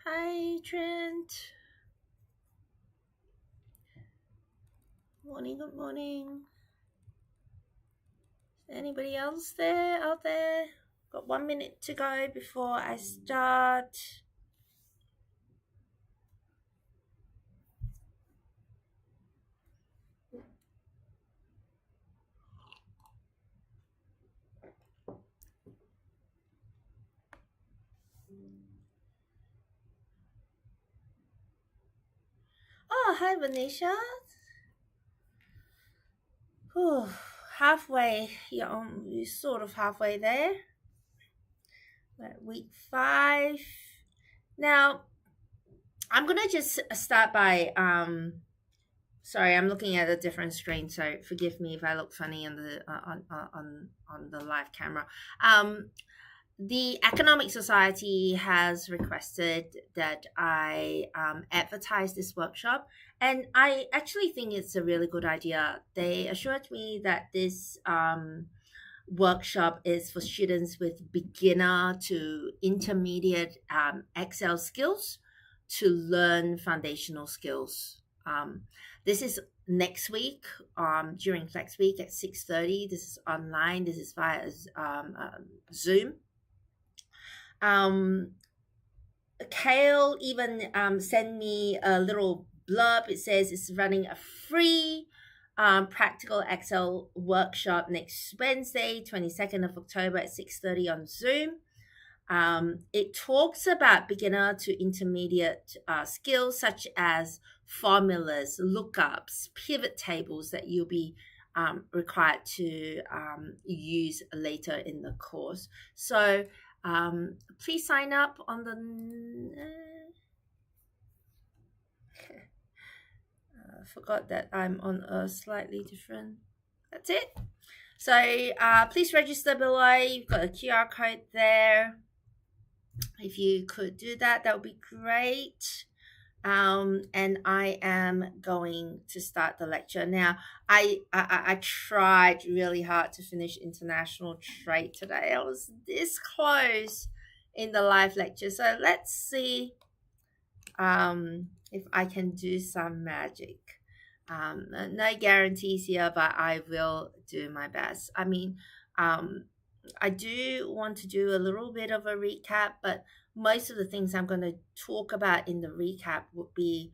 Hi, Trent. Morning, good morning. Is anybody else out there? Got 1 minute to go before I start. Oh, hi, Venetia. Whew, halfway. You're sort of halfway there. Week 5. Now, I'm gonna just start by sorry, I'm looking at a different screen, so forgive me if I look funny on the on the live camera. The Economic Society has requested that I advertise this workshop, and I actually think it's a really good idea. They assured me that this workshop is for students with beginner to intermediate Excel skills to learn foundational skills. This is next week during Flex Week at 6:30. This is online. This is via Zoom. Kale even sent me a little blurb. It says it's running a free practical Excel workshop next Wednesday, 22nd of October at 6:30 on Zoom. It talks about beginner to intermediate skills such as formulas, lookups, pivot tables that you'll be required to use later in the course. So please sign up on the forgot that I'm on a slightly different. That's it. So please register below. You've got a QR code there. If you could do that, that would be great. And I am going to start the lecture now. I tried really hard to finish international trade today. I was this close in the live lecture. So let's see if I can do some magic. No guarantees here, but I will do my best. I mean, I do want to do a little bit of a recap, but most of the things I'm going to talk about in the recap would be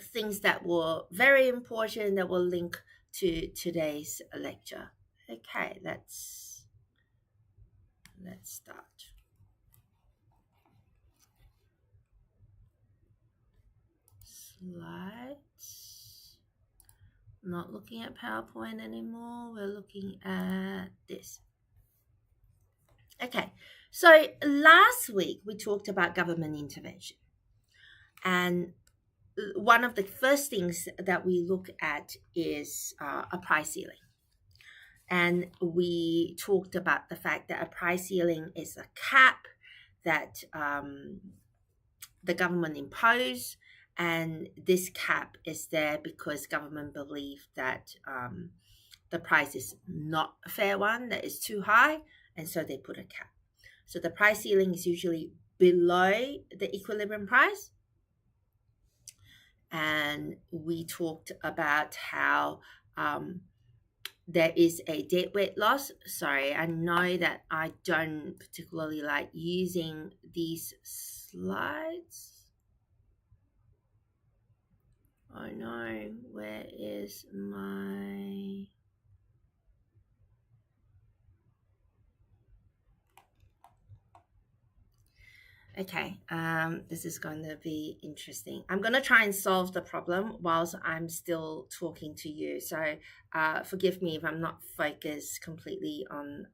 things that were very important that will link to today's lecture. Okay, let's start. Slides. Not looking at PowerPoint anymore. We're looking at this. Okay, so last week we talked about government intervention. And one of the first things that we look at is a price ceiling. And we talked about the fact that a price ceiling is a cap that the government imposed, and this cap is there because government believe that the price is not a fair one, that is too high, and so they put a cap. So the price ceiling is usually below the equilibrium price. And we talked about how there is a deadweight loss. Sorry, I know that I don't particularly like using these slides. Oh no, where is my... Okay, this is going to be interesting. I'm going to try and solve the problem whilst I'm still talking to you. So forgive me if I'm not focused completely on...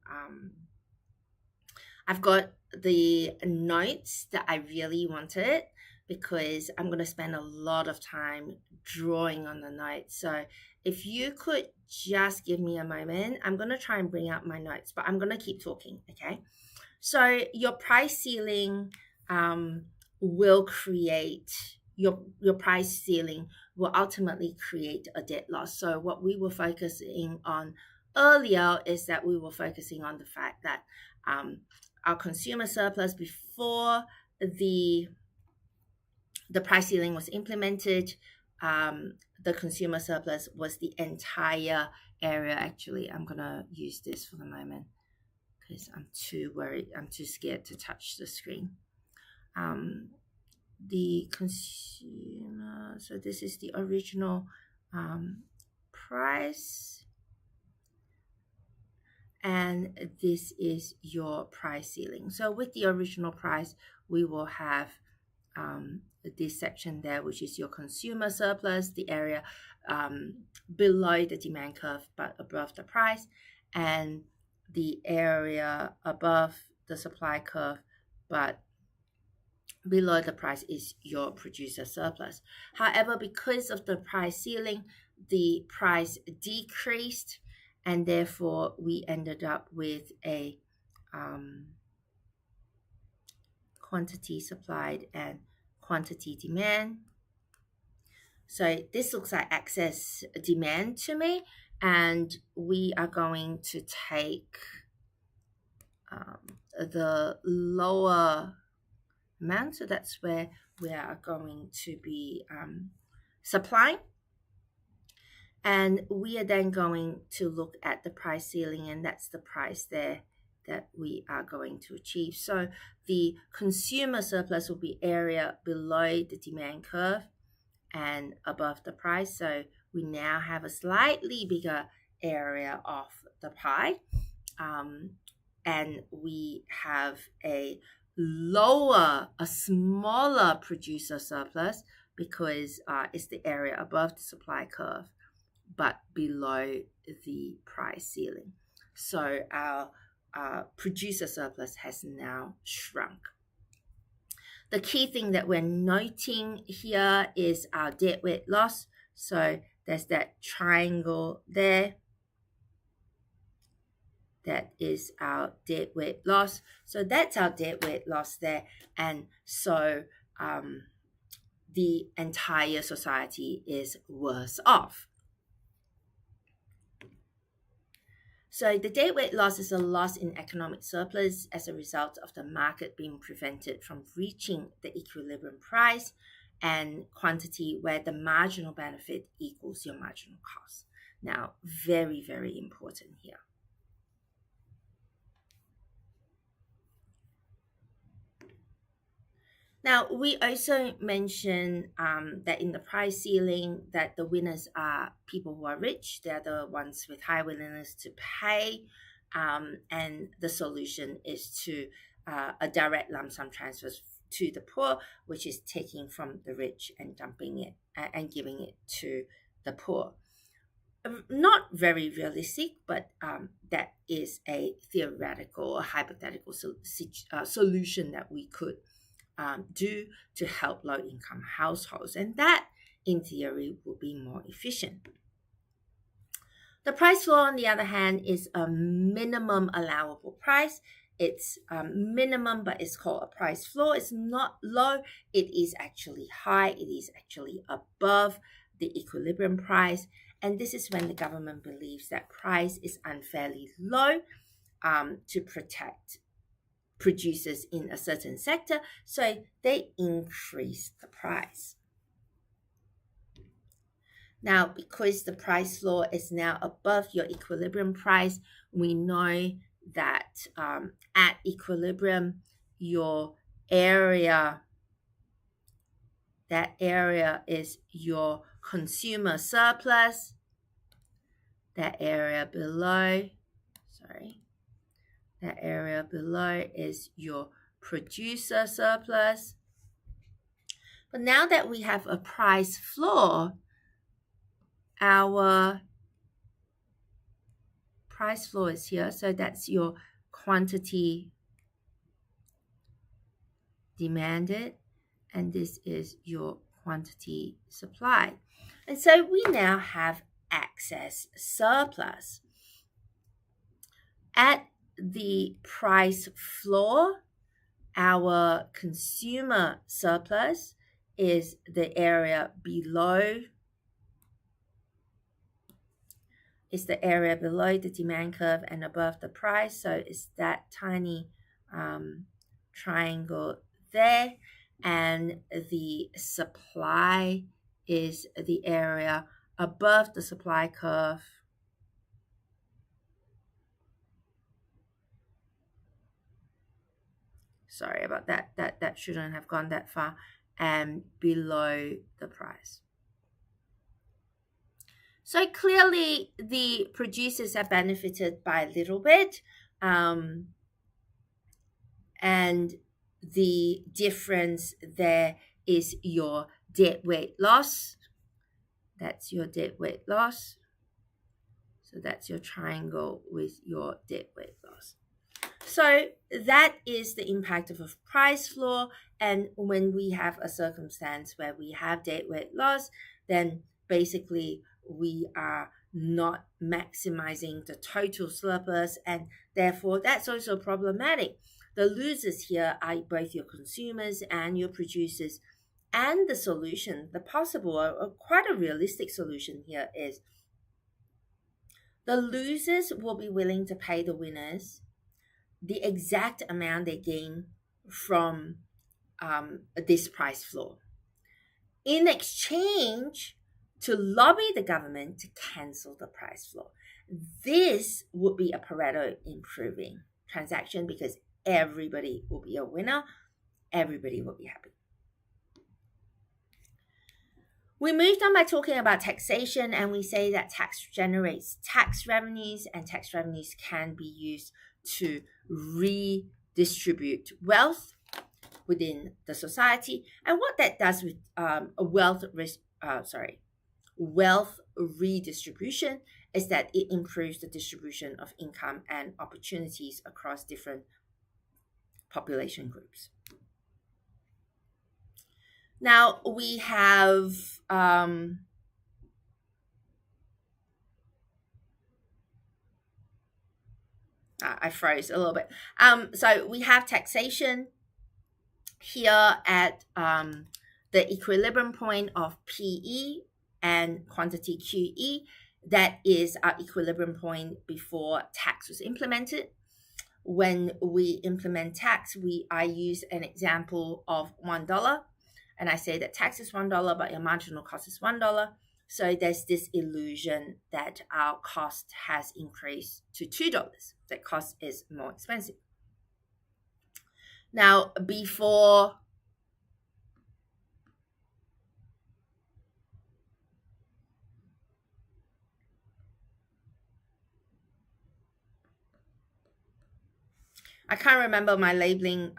I've got the notes that I really wanted because I'm going to spend a lot of time drawing on the notes. So if you could just give me a moment, I'm going to try and bring up my notes, but I'm going to keep talking, okay? So your price ceiling will create your price ceiling will ultimately create a debt loss. So what we were focusing on earlier is that we were focusing on the fact that our consumer surplus before the price ceiling was implemented, the consumer surplus was the entire area. Actually, I'm gonna use this for the moment because I'm too scared to touch the screen. The consumer, so this is the original price, and this is your price ceiling. So with the original price, we will have this section there, which is your consumer surplus, the area below the demand curve but above the price, and the area above the supply curve but below the price is your producer surplus. However, because of the price ceiling, the price decreased, and therefore we ended up with a quantity supplied and quantity demand. So this looks like excess demand to me, and we are going to take the lower amount. So that's where we are going to be supplying. And we are then going to look at the price ceiling, and that's the price there that we are going to achieve. So the consumer surplus will be area below the demand curve and above the price. So we now have a slightly bigger area of the pie, and we have a smaller producer surplus because it's the area above the supply curve but below the price ceiling. So our producer surplus has now shrunk. The key thing that we're noting here is our deadweight loss. So there's that triangle there. That is our deadweight loss. So that's our deadweight loss there. And so the entire society is worse off. So the deadweight loss is a loss in economic surplus as a result of the market being prevented from reaching the equilibrium price and quantity where the marginal benefit equals your marginal cost. Now, very, very important here. Now, we also mentioned that in the price ceiling that the winners are people who are rich. They're the ones with high willingness to pay. And the solution is to a direct lump sum transfer to the poor, which is taking from the rich and dumping it and giving it to the poor. Not very realistic, but that is a theoretical or hypothetical solution that we could do to help low-income households, and that, in theory, would be more efficient. The price floor, on the other hand, is a minimum allowable price. It's minimum, but it's called a price floor. It's not low. It is actually high. It is actually above the equilibrium price, and this is when the government believes that price is unfairly low to protect producers in a certain sector, so they increase the price. Now, because the price floor is now above your equilibrium price, we know that at equilibrium, your area, that area is your consumer surplus, that area below, that area below is your producer surplus. But now that we have a price floor, our price floor is here. So that's your quantity demanded, and this is your quantity supplied. And so we now have excess surplus. At the price floor, our consumer surplus is the area below. It's the area below the demand curve and above the price. So it's that tiny triangle there, and the supply is the area above the supply curve. Sorry about that. That shouldn't have gone that far. And below the price. So clearly the producers are benefited by a little bit. And the difference there is your deadweight loss. That's your deadweight loss. So that's your triangle with your deadweight loss. So that is the impact of a price floor. And when we have a circumstance where we have deadweight loss, then basically we are not maximizing the total surplus, and therefore that's also problematic. The losers here are both your consumers and your producers. And the solution, the possible, or quite a realistic solution here is the losers will be willing to pay the winners the exact amount they gain from this price floor in exchange to lobby the government to cancel the price floor. This would be a Pareto improving transaction because everybody will be a winner. Everybody will be happy. We moved on by talking about taxation, and we say that tax generates tax revenues, and tax revenues can be used to redistribute wealth within the society. And what that does with wealth redistribution is that it improves the distribution of income and opportunities across different population groups. Now we have I froze a little bit. So we have taxation here at the equilibrium point of PE and quantity QE. That is our equilibrium point before tax was implemented. When we implement tax, I use an example of $1. And I say that tax is $1, but your marginal cost is $1. So there's this illusion that our cost has increased to $2. That cost is more expensive. Now, before I can't remember my labeling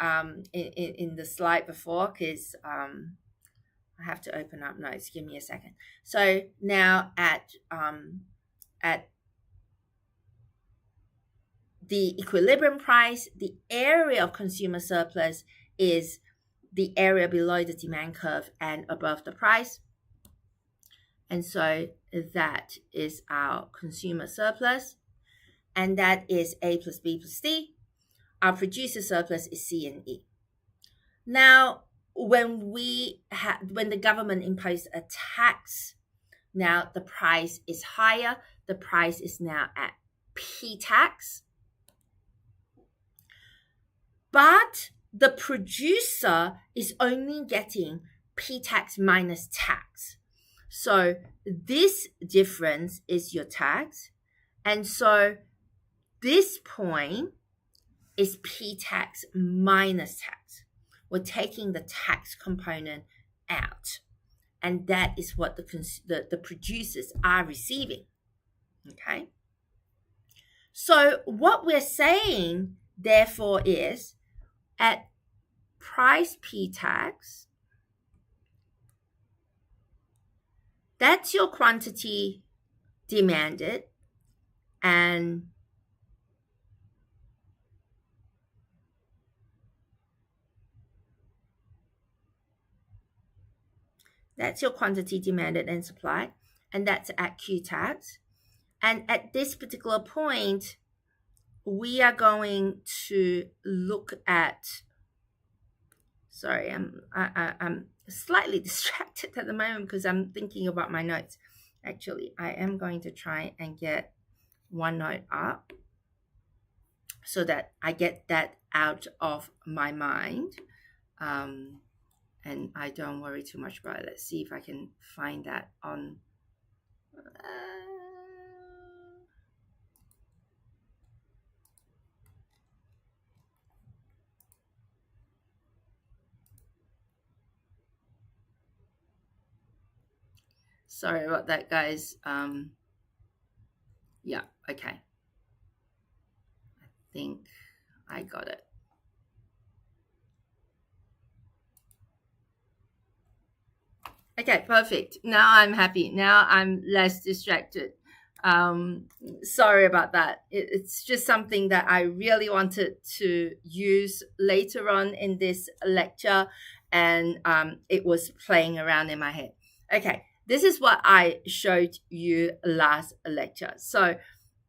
in the slide before because I have to open up notes. Give me a second. So now at the equilibrium price, the area of consumer surplus is the area below the demand curve and above the price. And so that is our consumer surplus. And that is A plus B plus C. Our producer surplus is C and E. Now, when the government imposed a tax, now the price is higher. The price is now at P tax. But the producer is only getting P tax minus tax. So this difference is your tax. And so this point is P tax minus tax. We're taking the tax component out. And that is what the producers are receiving. Okay? So what we're saying, therefore, is at price P tax, that's your quantity demanded, and that's your quantity demanded and supplied, and that's at Q tax. And at this particular point, we are going to look at, sorry, I'm slightly distracted at the moment because I'm thinking about my notes. Actually, I am going to try and get OneNote up so that I get that out of my mind. And I don't worry too much about it. Let's see if I can find that on. Sorry about that, guys. Yeah, okay. I think I got it. Okay, perfect. Now I'm happy. Now I'm less distracted. Sorry about that. It's just something that I really wanted to use later on in this lecture, and it was playing around in my head. Okay, this is what I showed you last lecture. So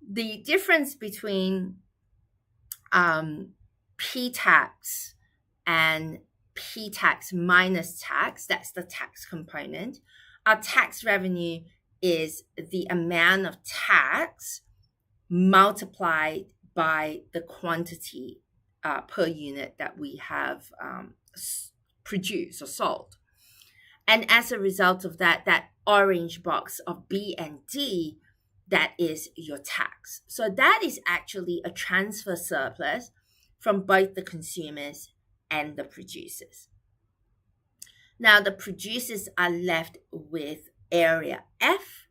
the difference between P-tax and P-tax minus tax, that's the tax component. Our tax revenue is the amount of tax multiplied by the quantity per unit that we have produced or sold. And as a result of that, that orange box of B and D, that is your tax. So that is actually a transfer surplus from both the consumers and the producers. Now, the producers are left with area F,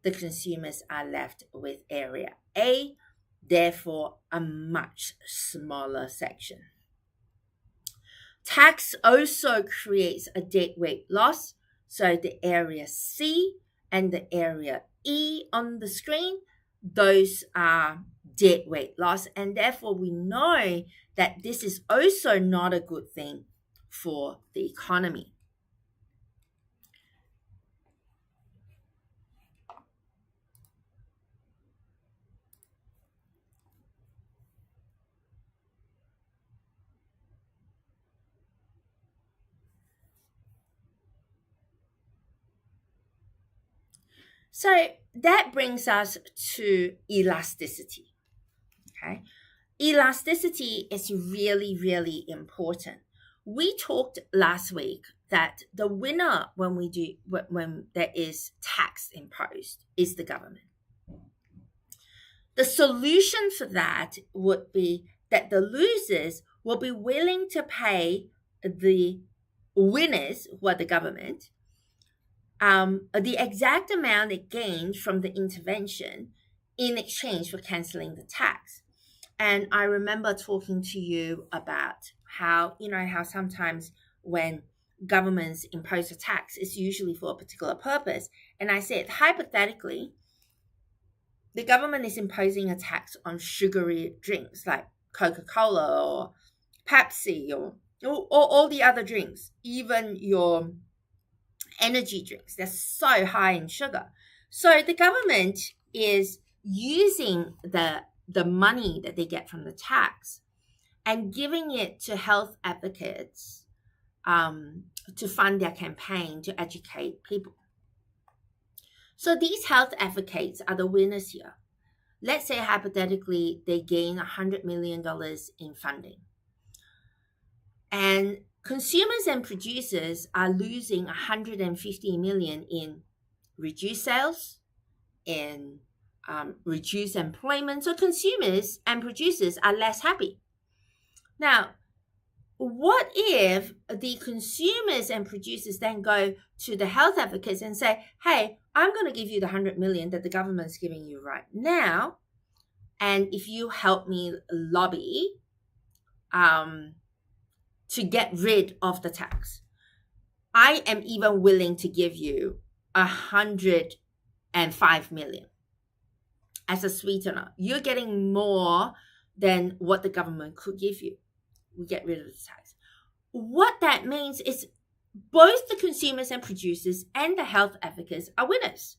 the consumers are left with area A, therefore a much smaller section. Tax also creates a deadweight loss, so the area C and the area E on the screen, those are deadweight loss, and therefore we know that this is also not a good thing for the economy. So that brings us to elasticity. Okay, elasticity is really, really important. We talked last week that the winner when there is tax imposed is the government. The solution for that would be that the losers will be willing to pay the winners, who are the government, the exact amount it gained from the intervention in exchange for canceling the tax. And I remember talking to you about how sometimes when governments impose a tax, it's usually for a particular purpose. And I said, hypothetically, the government is imposing a tax on sugary drinks like Coca-Cola or Pepsi or all the other drinks, even your energy drinks. They're so high in sugar. So the government is using the money that they get from the tax and giving it to health advocates to fund their campaign to educate people. So these health advocates are the winners here. Let's say hypothetically they gain $100 million in funding. And consumers and producers are losing $150 million in reduced sales, in reduced employment. So consumers and producers are less happy. Now, what if the consumers and producers then go to the health advocates and say, hey, I'm going to give you the $100 million that the government's giving you right now, and if you help me lobby to get rid of the tax, I am even willing to give you $105 million as a sweetener. You're getting more than what the government could give you. We get rid of the tax. What that means is both the consumers and producers and the health advocates are winners.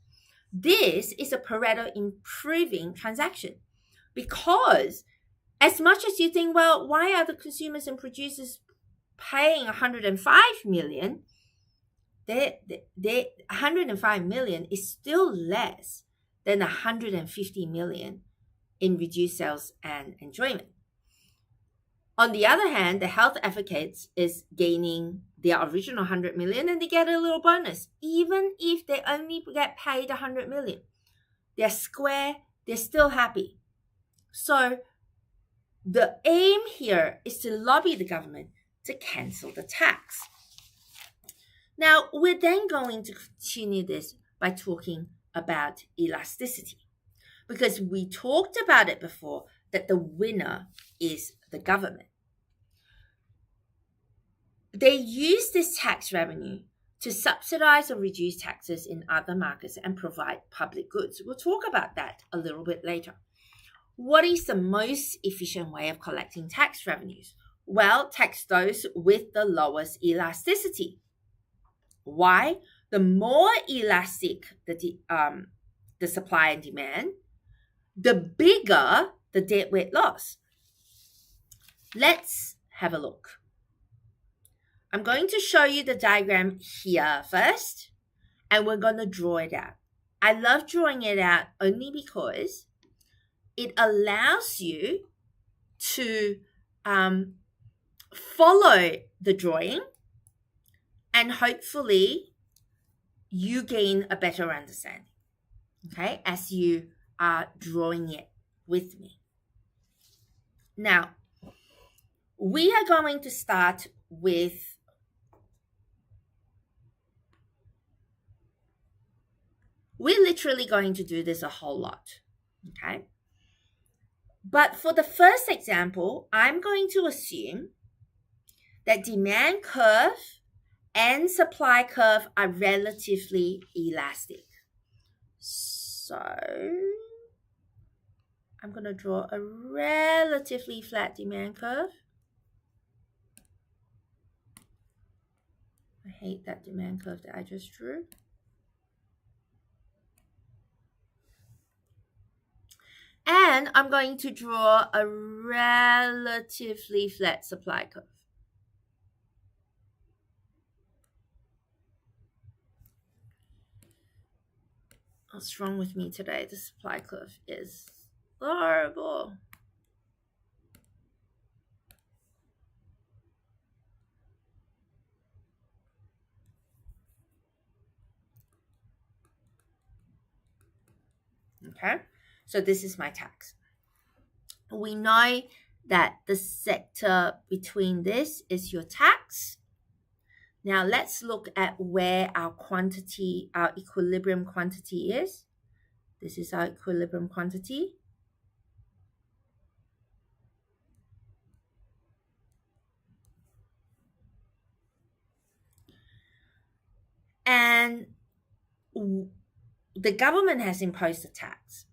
This is a Pareto improving transaction, because as much as you think, well, why are the consumers and producers paying $105 million? The $105 million is still less than $150 million in reduced sales and enjoyment. On the other hand, the health advocates is gaining their original 100 million and they get a little bonus. Even if they only get paid 100 million, they're square, they're still happy. So the aim here is to lobby the government to cancel the tax. Now, we're then going to continue this by talking about elasticity, because we talked about it before that the winner is the government. They use this tax revenue to subsidize or reduce taxes in other markets and provide public goods. We'll talk about that a little bit later. What is the most efficient way of collecting tax revenues? Well, tax those with the lowest elasticity. Why? The more elastic the supply and demand, the bigger the deadweight loss. Let's have a look. I'm going to show you the diagram here first, and we're going to draw it out. I love drawing it out only because it allows you to follow the drawing, and hopefully you gain a better understanding, okay, as you are drawing it with me. Now, we are going to start with we're literally going to do this a whole lot, okay? But for the first example, I'm going to assume that demand curve and supply curve are relatively elastic. So I'm going to draw a relatively flat demand curve. I hate that demand curve that I just drew. And I'm going to draw a relatively flat supply curve. What's wrong with me today? The supply curve is horrible. Okay, so this is my tax. We know that the sector between this is your tax. Now let's look at where our quantity, our equilibrium quantity is. This is our equilibrium quantity. And the government has imposed a tax.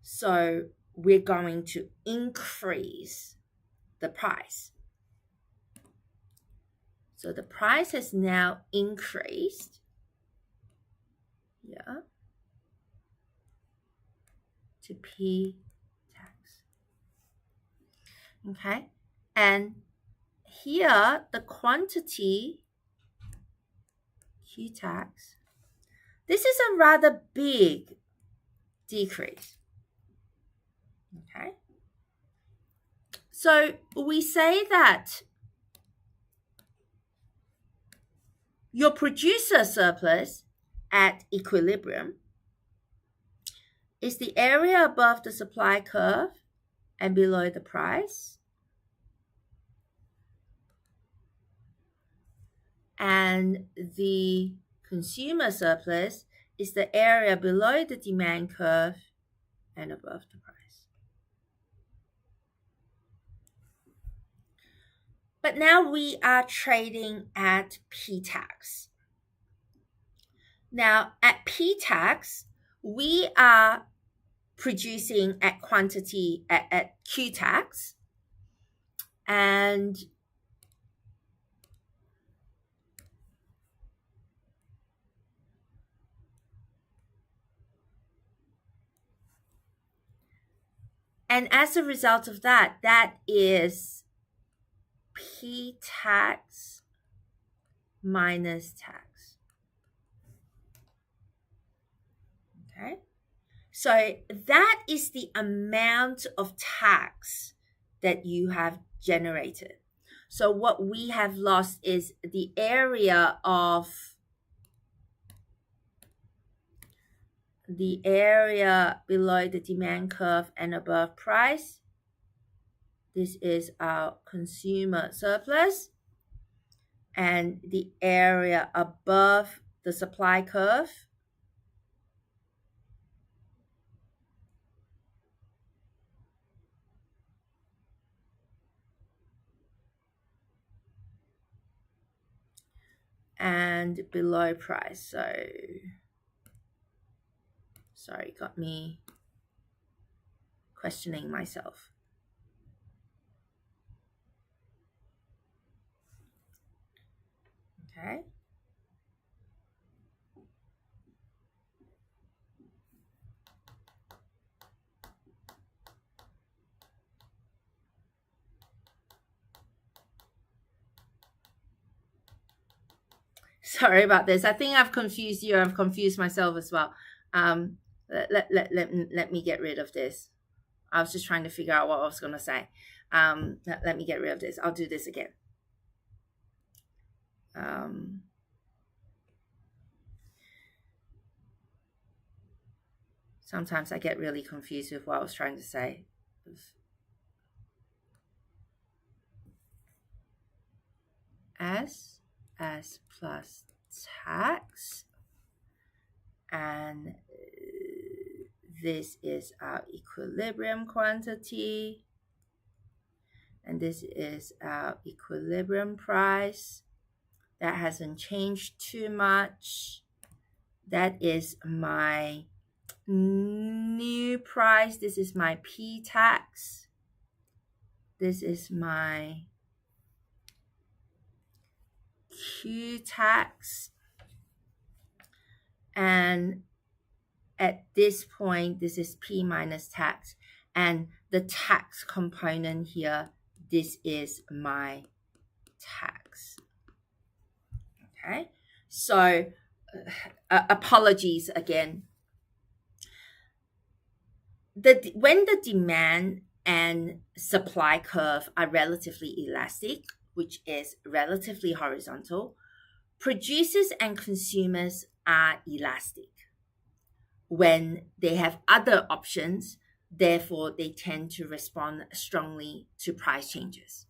So we're going to increase the price. So the price has now increased, yeah, to P tax. Okay, and here the quantity Q tax, this is a rather big decrease. Okay, so we say that your producer surplus at equilibrium is the area above the supply curve and below the price. And the consumer surplus is the area below the demand curve and above the price. But now we are trading at P tax. Now at P tax, we are producing at quantity at Q tax, and as a result of that, that is P tax minus tax. Okay, so that is the amount of tax that you have generated. So what we have lost is the area below the demand curve and above price. This is our consumer surplus. And the area above the supply curve and below price. So, sorry, got me questioning myself. Okay. Sorry about this. I think I've confused you. I've confused myself as well. Let me get rid of this. I was just trying to figure out what I was going to say. Let me get rid of this. I'll do this again. Sometimes I get really confused with what I was trying to say. S plus tax, and this is our equilibrium quantity, and this is our equilibrium price. That hasn't changed too much. That is my new price. This is my P tax. This is my Q tax. And at this point, this is P minus tax. And the tax component here, this is my tax. Okay, so apologies again. When the demand and supply curve are relatively elastic, which is relatively horizontal, producers and consumers are elastic. When they have other options, therefore they tend to respond strongly to price changes.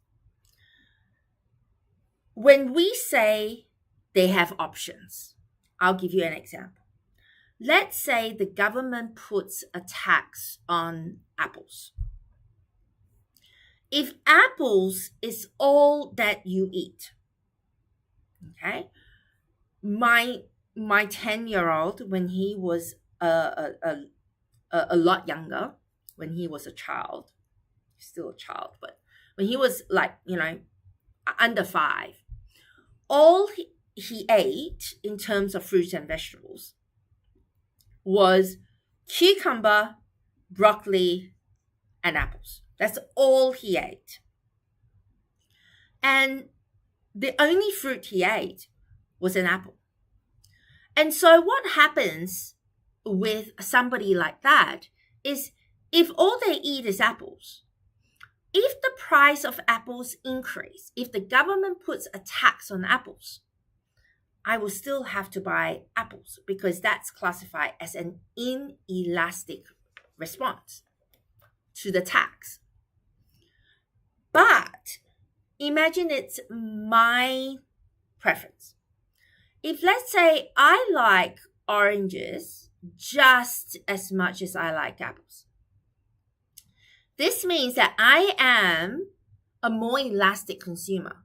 When we say they have options, I'll give you an example. Let's say the government puts a tax on apples. If apples is all that you eat, okay, my 10-year-old, when he was a lot younger, when he was a child, still a child, but when he was like, under 5, all he ate in terms of fruits and vegetables was cucumber, broccoli, and apples. That's all he ate. And the only fruit he ate was an apple. And so what happens with somebody like that is, if all they eat is apples, if the price of apples increase, if the government puts a tax on apples, I will still have to buy apples because that's classified as an inelastic response to the tax. But imagine it's my preference. If, let's say, I like oranges just as much as I like apples, this means that I am a more elastic consumer.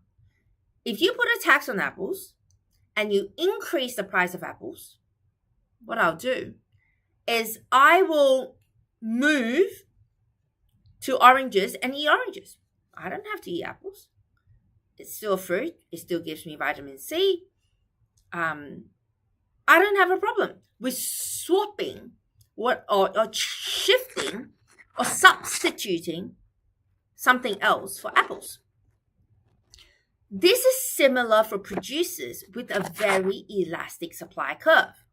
If you put a tax on apples and you increase the price of apples, what I'll do is I will move to oranges and eat oranges. I don't have to eat apples. It's still a fruit. It still gives me vitamin C. I don't have a problem with swapping or shifting or substituting something else for apples. This is similar for producers with a very elastic supply curve.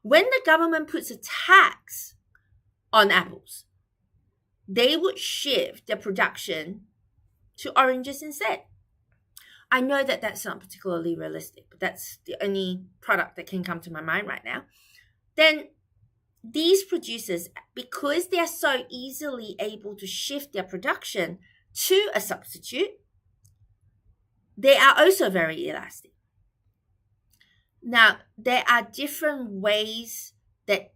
When the government puts a tax on apples, they would shift their production to oranges instead. I know that that's not particularly realistic, but that's the only product that can come to my mind right now. Then these producers, because they are so easily able to shift their production to a substitute, they are also very elastic. Now, there are different ways that,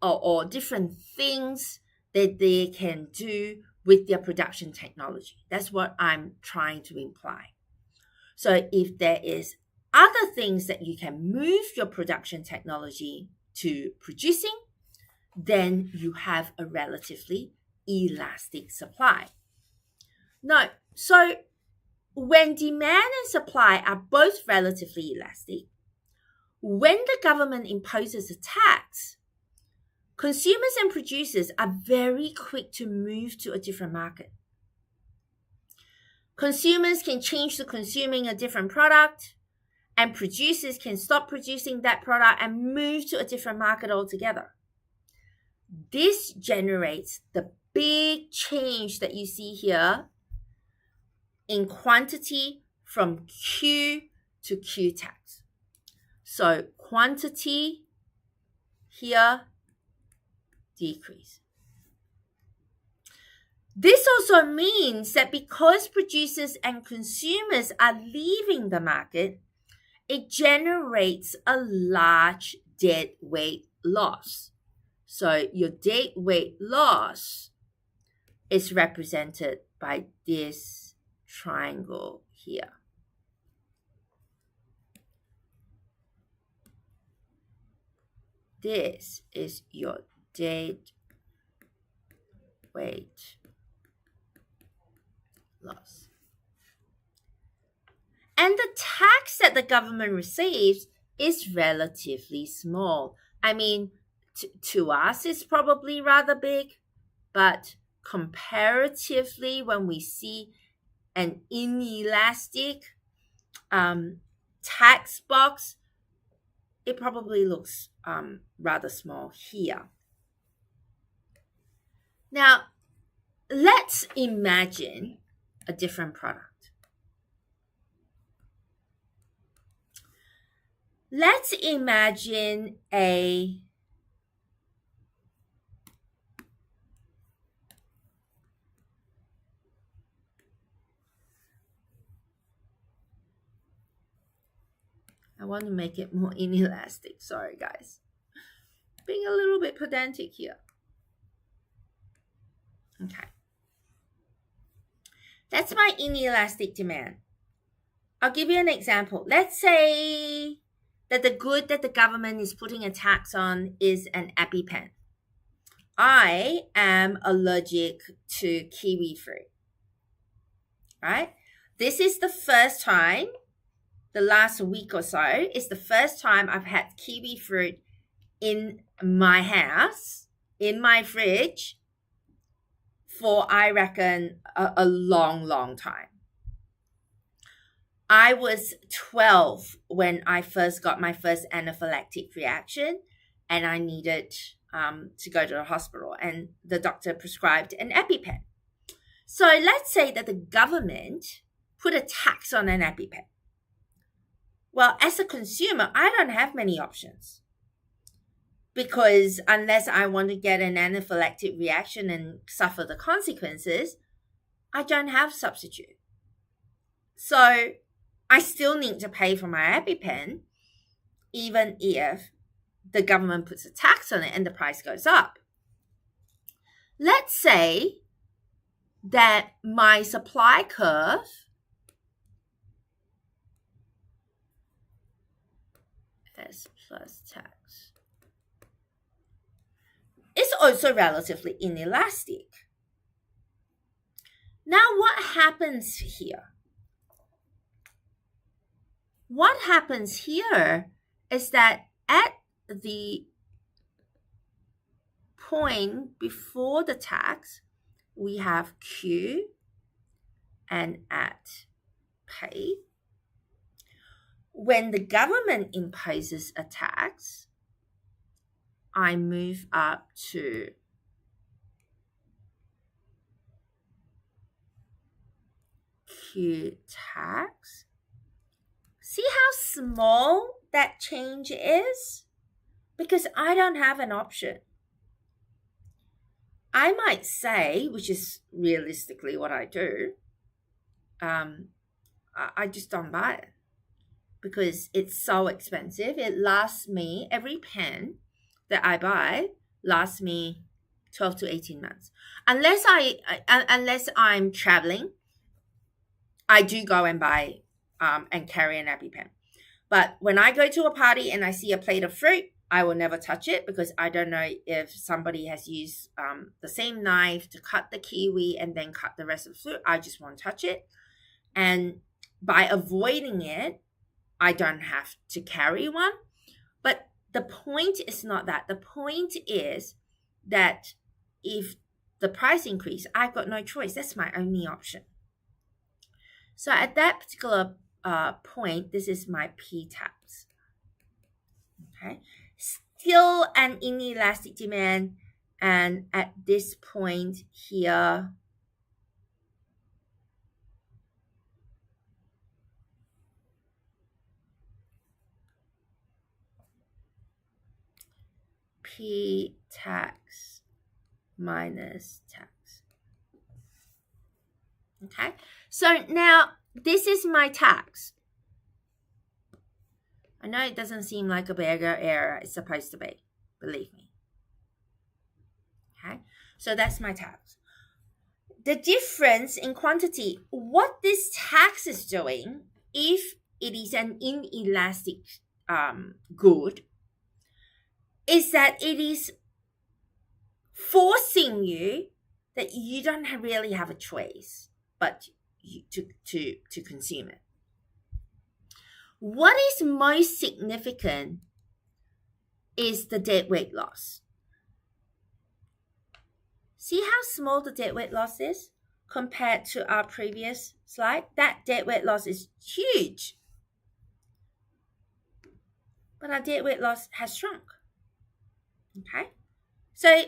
or different things that they can do with their production technology. That's what I'm trying to imply. So if there is other things that you can move your production technology to producing, then you have a relatively elastic supply. Now, so when demand and supply are both relatively elastic, when the government imposes a tax, consumers and producers are very quick to move to a different market. Consumers can change to consuming a different product, and producers can stop producing that product and move to a different market altogether. This generates the big change that you see here in quantity from Q to Q tax. So quantity here decrease. This also means that because producers and consumers are leaving the market, it generates a large deadweight loss. So your deadweight loss is represented by this triangle here. This is your deadweight loss. And the tax that the government receives is relatively small. I mean, to us, it's probably rather big, but comparatively, when we see an inelastic tax box, it probably looks rather small here. Now, let's imagine a different product. Let's imagine a I want to make it more inelastic. Sorry, guys. Being a little bit pedantic here. Okay. That's my inelastic demand. I'll give you an example. Let's say that the good that the government is putting a tax on is an EpiPen. I am allergic to kiwi fruit. Right? This is the first time, the last week or so, is the first time I've had kiwi fruit in my house, in my fridge, for, I reckon, a long, long time. I was 12 when I first got my first anaphylactic reaction, and I needed to go to the hospital, and the doctor prescribed an EpiPen. So let's say that the government put a tax on an EpiPen. Well, as a consumer, I don't have many options, because unless I want to get an anaphylactic reaction and suffer the consequences, I don't have substitute. So I still need to pay for my EpiPen, even if the government puts a tax on it and the price goes up. Let's say that my supply curve S plus tax is also relatively inelastic. Now, what happens here? What happens here is that at the point before the tax, we have Q, and at pay. When the government imposes a tax, I move up to to tax. See how small that change is? Because I don't have an option. I might say, which is realistically what I do, I just don't buy it because it's so expensive. It lasts me, every pen that I buy lasts me 12 to 18 months. Unless I'm traveling, I do go and buy and carry an EpiPen. But when I go to a party and I see a plate of fruit, I will never touch it because I don't know if somebody has used the same knife to cut the kiwi and then cut the rest of the fruit. I just won't touch it. And by avoiding it, I don't have to carry one. But the point is not that. The point is that if the price increase, I've got no choice. That's my only option. So at that particular point, this is my P tabs. Okay. Still an inelastic demand, and at this point here, P tax minus tax. Okay, so now this is my tax. I know it doesn't seem like a bigger error. It's supposed to be, believe me. Okay, so that's my tax. The difference in quantity, what this tax is doing, if it is an inelastic good, is that it is forcing you that you don't really have a choice but to consume it. What is most significant is the deadweight loss. See how small the deadweight loss is compared to our previous slide? That deadweight loss is huge. But our deadweight loss has shrunk. Okay? So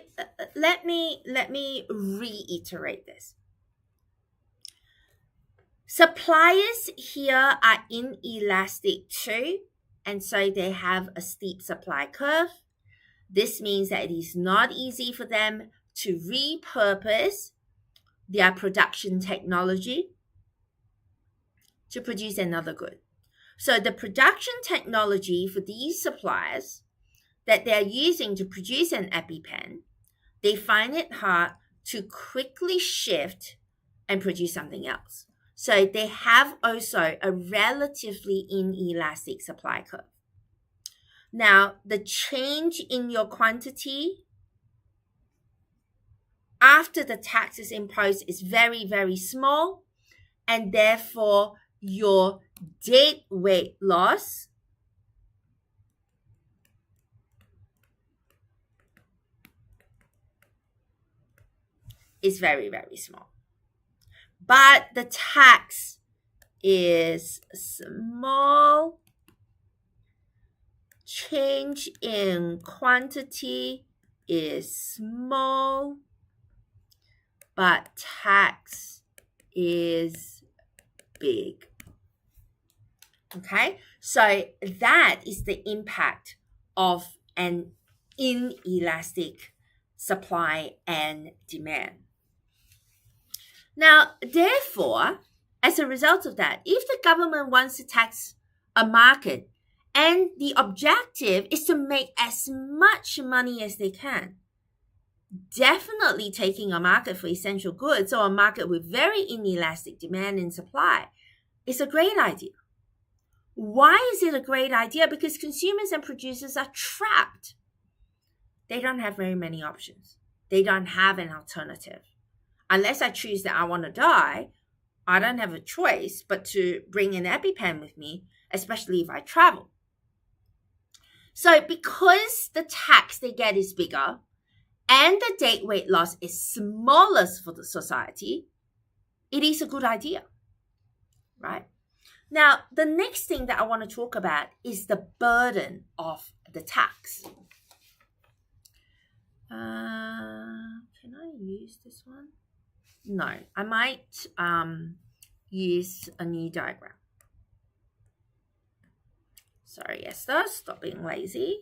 let me reiterate this. Suppliers here are inelastic too, and so they have a steep supply curve. This means that it is not easy for them to repurpose their production technology to produce another good. So the production technology for these suppliers that they're using to produce an EpiPen, they find it hard to quickly shift and produce something else. So they have also a relatively inelastic supply curve. Now, the change in your quantity after the tax is imposed is very, very small, and therefore your deadweight loss is very, very small. But the tax is small. Change in quantity is small, but tax is big. Okay, so that is the impact of an inelastic supply and demand. Now, therefore, as a result of that, if the government wants to tax a market and the objective is to make as much money as they can, definitely taking a market for essential goods or a market with very inelastic demand and supply is a great idea. Why is it a great idea? Because consumers and producers are trapped. They don't have very many options. They don't have an alternative. Unless I choose that I want to die, I don't have a choice but to bring an EpiPen with me, especially if I travel. So because the tax they get is bigger and the deadweight loss is smaller for the society, it is a good idea, right? Now, the next thing that I want to talk about is the burden of the tax. Can I use this one? No, I might use a new diagram. Sorry, Esther, stop being lazy.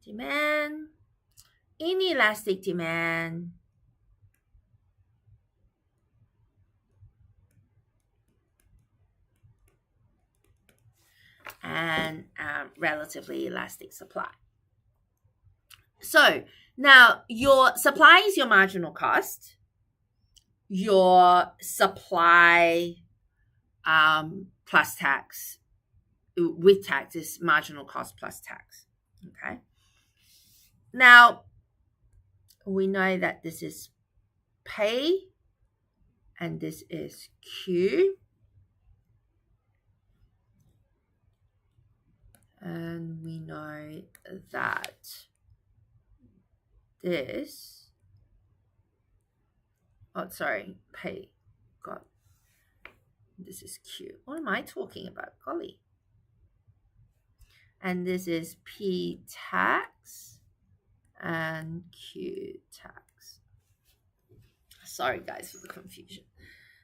Demand, inelastic demand, and relatively elastic supply. So now your supply is your marginal cost. Your supply plus tax, with tax, is marginal cost plus tax. Okay. Now we know that this is pay and this is Q. And we know that this, pay, God, this is Q. What am I talking about? Golly. And this is P tax and Q tax. Sorry, guys, for the confusion.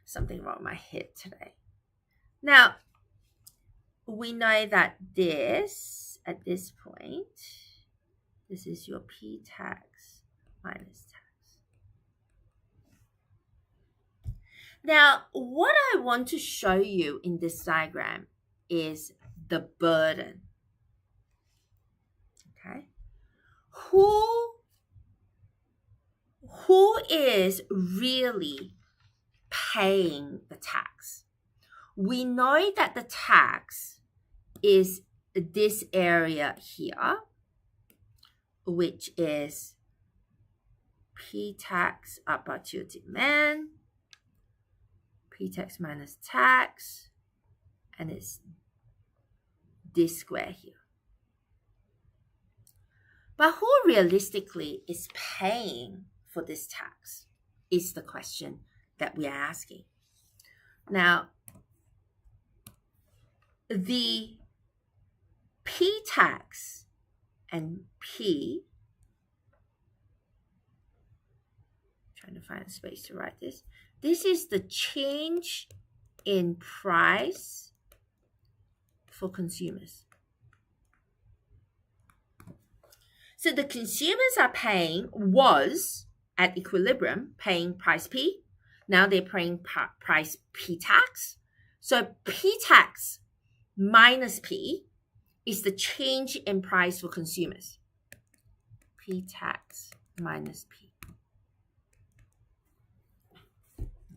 Something wrong with my head today. Now, we know that this, at this point, this is your P tax minus tax. Now, what I want to show you in this diagram is the burden. Okay? Who is really paying the tax? We know that the tax is this area here, which is P tax up to demand, P tax minus tax, and it's this square here. But who realistically is paying for this tax is the question that we are asking. Now, the P tax and P, trying to find a space to write this. This is the change in price for consumers. So the consumers are was at equilibrium paying price P. Now they're paying price P tax. So P tax minus P is the change in price for consumers. P tax minus P.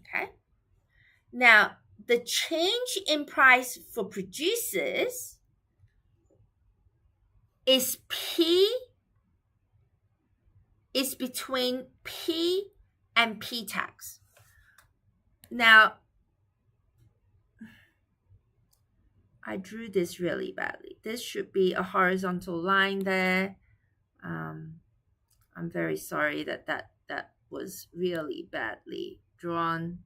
Okay. Now, the change in price for producers is between P and P tax. Now, I drew this really badly. This should be a horizontal line there. I'm very sorry that was really badly drawn.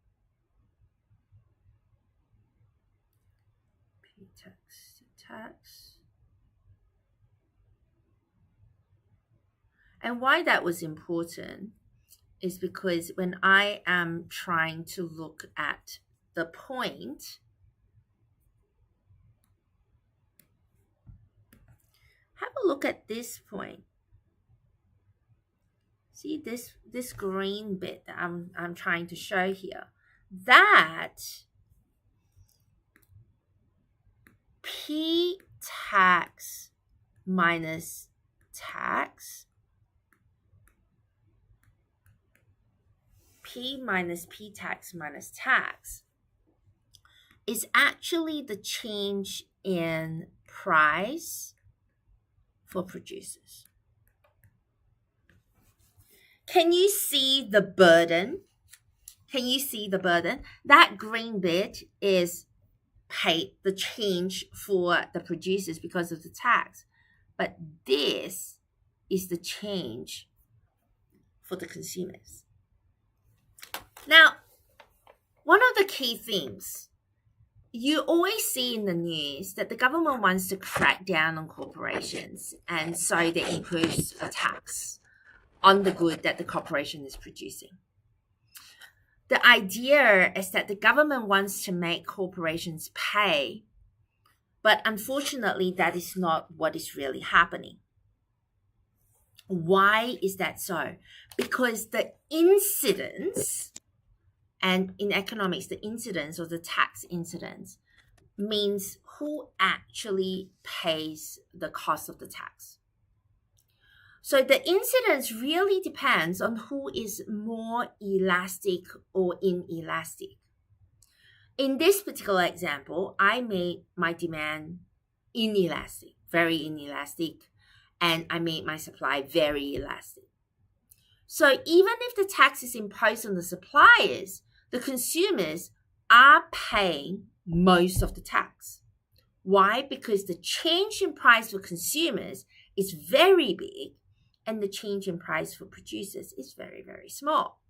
P tax to tax. And why that was important is because when I am trying to look at the point, have a look at this point. See this green bit that I'm trying to show here. That P tax minus tax, P minus P tax minus tax is actually the change in price for producers. Can you see the burden? Can you see the burden? That green bit is paid, the change for the producers because of the tax. But this is the change for the consumers. Now, one of the key themes you always see in the news that the government wants to crack down on corporations, and so they impose a tax on the good that the corporation is producing. The idea is that the government wants to make corporations pay, but unfortunately, that is not what is really happening. Why is that so? Because the incidence, and in economics, the incidence or the tax incidence means who actually pays the cost of the tax. So the incidence really depends on who is more elastic or inelastic. In this particular example, I made my demand inelastic, very inelastic, and I made my supply very elastic. So even if the tax is imposed on the suppliers, the consumers are paying most of the tax. Why? Because the change in price for consumers is very big and the change in price for producers is very, very small.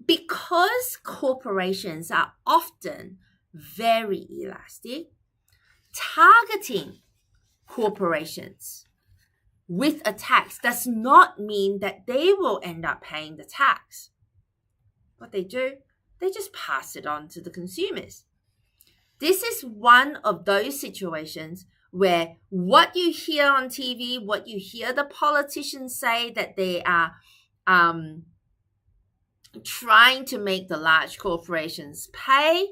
Because corporations are often very elastic, targeting corporations with a tax does not mean that they will end up paying the tax. What they do, they just pass it on to the consumers. This is one of those situations where what you hear on TV, what you hear the politicians say that they are trying to make the large corporations pay,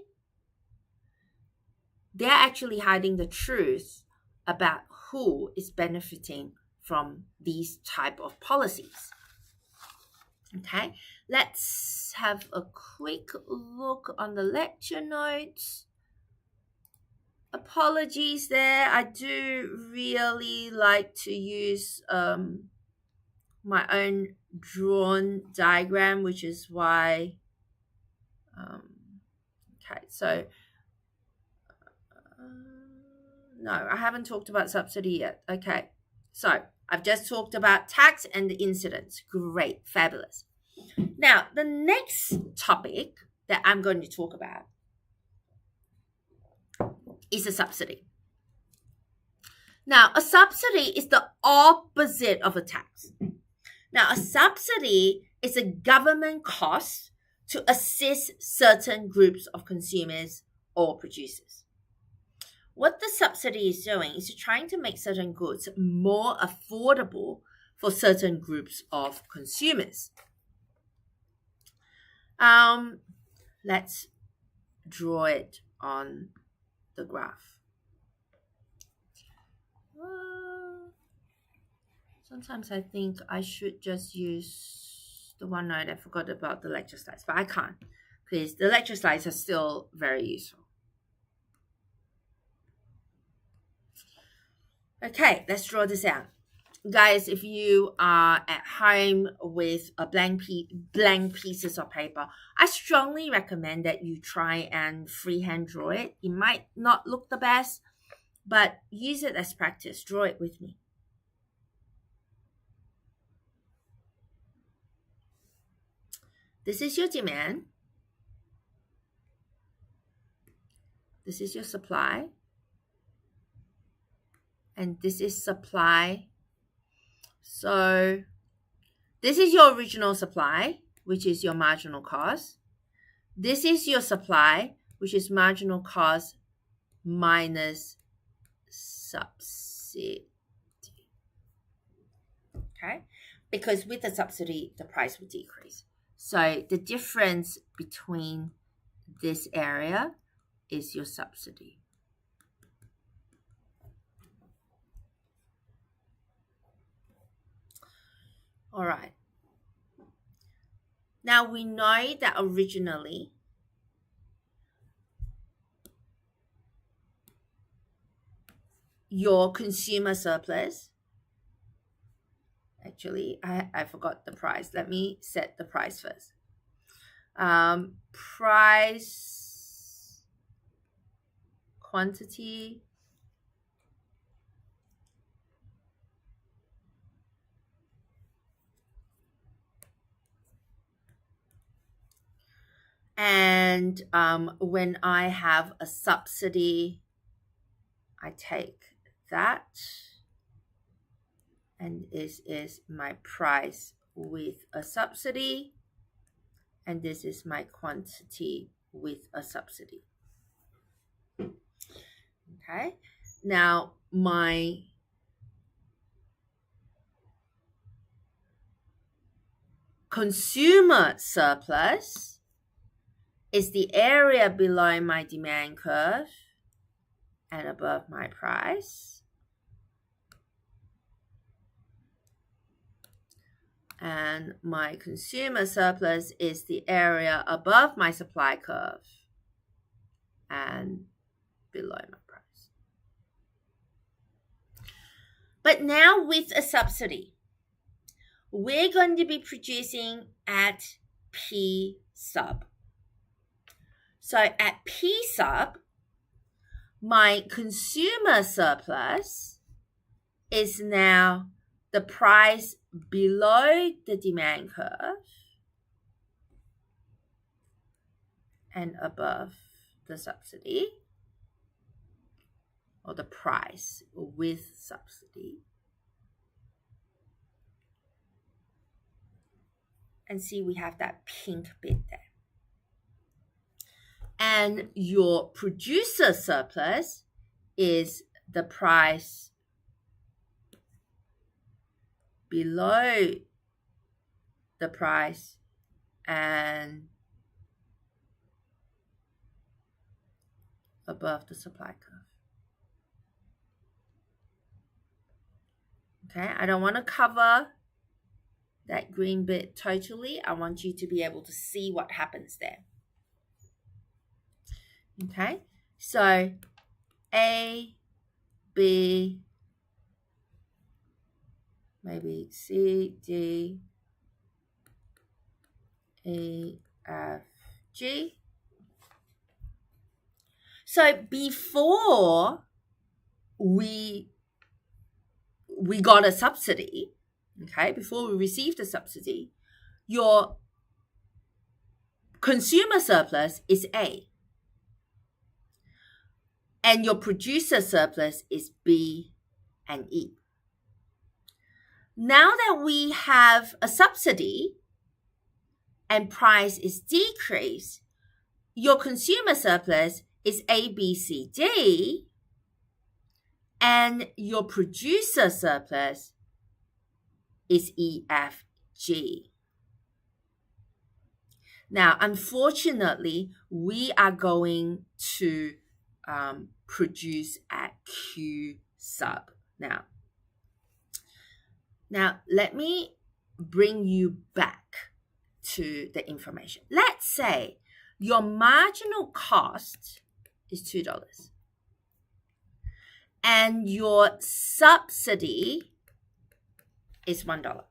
they're actually hiding the truth about who is benefiting from these type of policies. Okay, let's have a quick look on the lecture notes. Apologies there. I do really like to use my own drawn diagram, which is why okay, so no, I haven't talked about subsidy yet. Okay, so I've just talked about tax and the incidence. Great, fabulous. Now, the next topic that I'm going to talk about is a subsidy. Now, a subsidy is the opposite of a tax. Now, a subsidy is a government cost to assist certain groups of consumers or producers. What the subsidy is doing is trying to make certain goods more affordable for certain groups of consumers. Let's draw it on the graph. Sometimes I think I should just use the OneNote. I forgot about the lecture slides, but I can't because the lecture slides are still very useful. Okay, let's draw this out. Guys, if you are at home with a blank pieces of paper, I strongly recommend that you try and freehand draw it. It might not look the best, but use it as practice. Draw it with me. This is your demand. This is your supply. And this is supply. So this is your original supply, which is your marginal cost. This is your supply, which is marginal cost minus subsidy. Okay? Because with the subsidy, the price will decrease. So the difference between this area is your subsidy. All right. Now we know that originally your consumer surplus, actually, I forgot the price. Let me set the price first. Price, quantity, and when I have a subsidy, I take that, and this is my price with a subsidy, and this is my quantity with a subsidy. Okay, now my consumer surplus is the area below my demand curve and above my price. And my consumer surplus is the area above my supply curve and below my price. But now with a subsidy, we're going to be producing at P sub. So at P sub, my consumer surplus is now the price below the demand curve and above the subsidy, or the price with subsidy. And see, we have that pink bit there. And your producer surplus is the price below the price and above the supply curve. Okay, I don't want to cover that green bit totally. I want you to be able to see what happens there. Okay, so A, B, maybe C, D, E, F, G. So before we got a subsidy, okay, before we received a subsidy, your consumer surplus is A. And your producer surplus is B and E. Now that we have a subsidy and price is decreased, your consumer surplus is A, B, C, D, and your producer surplus is E, F, G. Now, unfortunately, we are going to produce at Q sub. Now, let me bring you back to the information. Let's say your marginal cost is $2 and your subsidy is $1.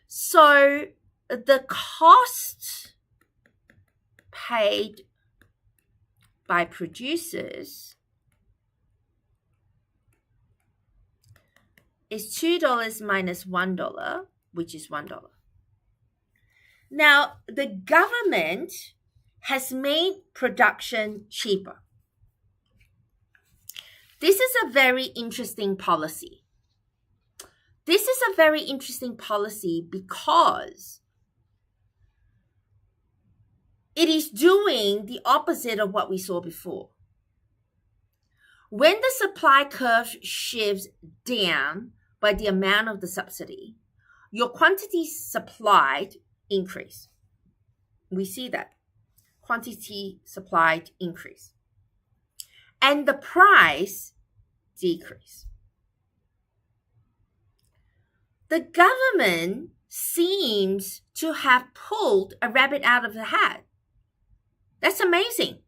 So the cost paid by producers is $2 minus $1, which is $1. Now, the government has made production cheaper. This is a very interesting policy. This is a very interesting policy because it is doing the opposite of what we saw before. When the supply curve shifts down by the amount of the subsidy, your quantity supplied increase. We see that. Quantity supplied increase. And the price decrease. The government seems to have pulled a rabbit out of the hat. That's amazing.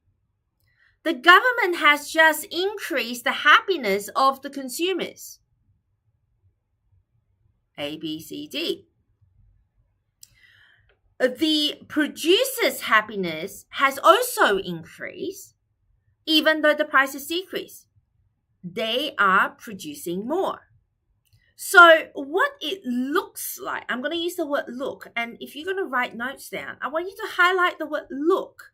The government has just increased the happiness of the consumers. A, B, C, D. The producer's happiness has also increased, even though the price has decreased. They are producing more. So what it looks like, I'm going to use the word look, and if you're going to write notes down, I want you to highlight the word look.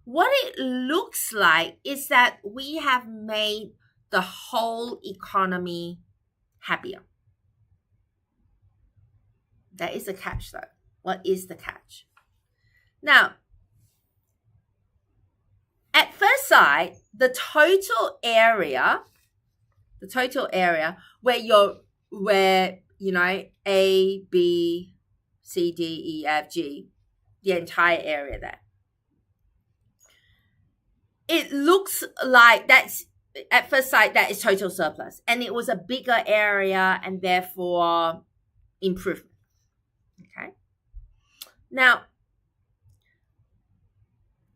What it looks like is that we have made the whole economy happier. That is a catch though. What is the catch? Now, at first sight, the total area where A, B, C, D, E, F, G, the entire area there, it looks like that's at first sight that is total surplus, and it was a bigger area and therefore improvement. Okay. Now,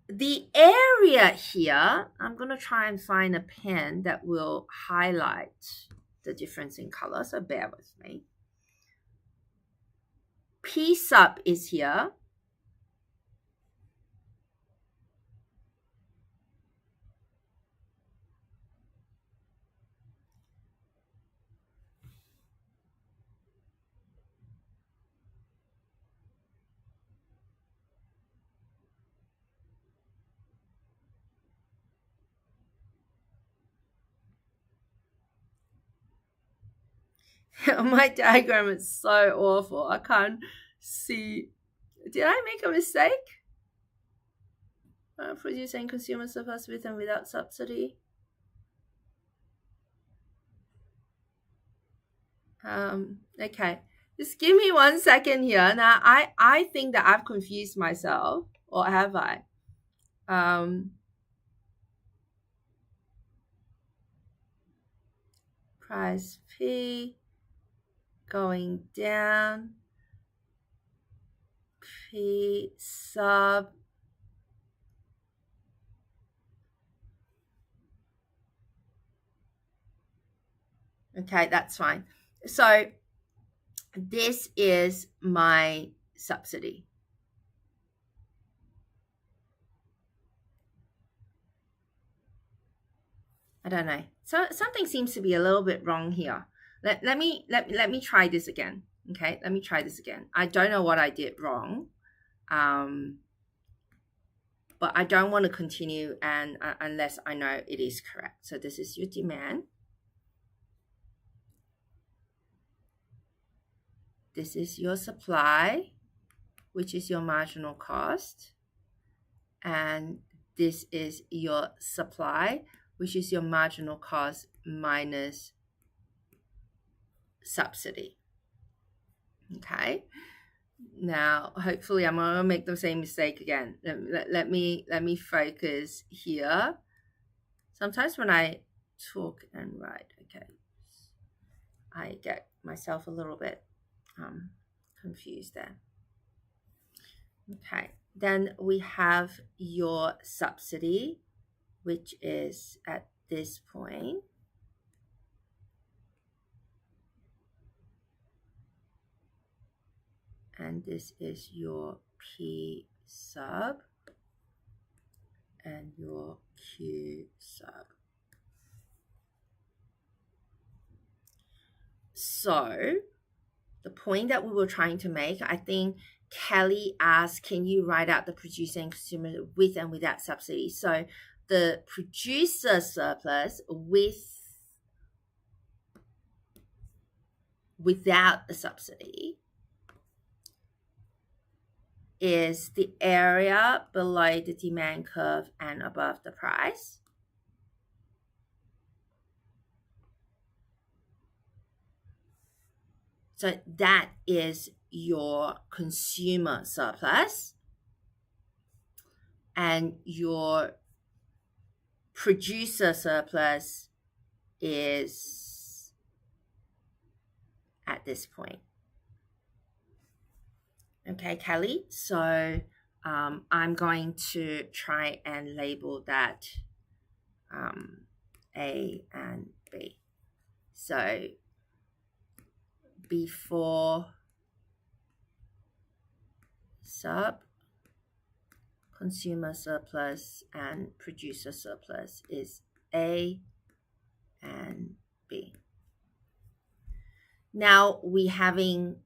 the area here, I'm going to try and find a pen that will highlight the difference in color, so bear with me. P sub is here. My diagram is so awful. I can't see. Did I make a mistake? Producing consumer surplus with and without subsidy. Okay. Just give me 1 second here. Now, I think that I've confused myself, or have I? Price P going down, P sub okay, that's fine. So this is my subsidy. I don't know. So something seems to be a little bit wrong here. Let me try this again. Okay, let me try this again. I don't know what I did wrong, but I don't want to continue and unless I know it is correct. So this is your demand. This is your supply, which is your marginal cost, and this is your supply, which is your marginal cost minus subsidy. Okay. Now, hopefully, I'm gonna make the same mistake again. Let me focus here. Sometimes when I talk and write, okay, I get myself a little bit confused there. Okay. Then we have your subsidy, which is at this point. And this is your P sub and your Q sub. So the point that we were trying to make, I think Kelly asked, can you write out the producer and consumer with and without subsidy? So the producer surplus without the subsidy is the area below the demand curve and above the price. So that is your consumer surplus, and your producer surplus is at this point. Okay, Kelly, so I'm going to try and label that A and B. So before sub, consumer surplus and producer surplus is A and B. Now we're having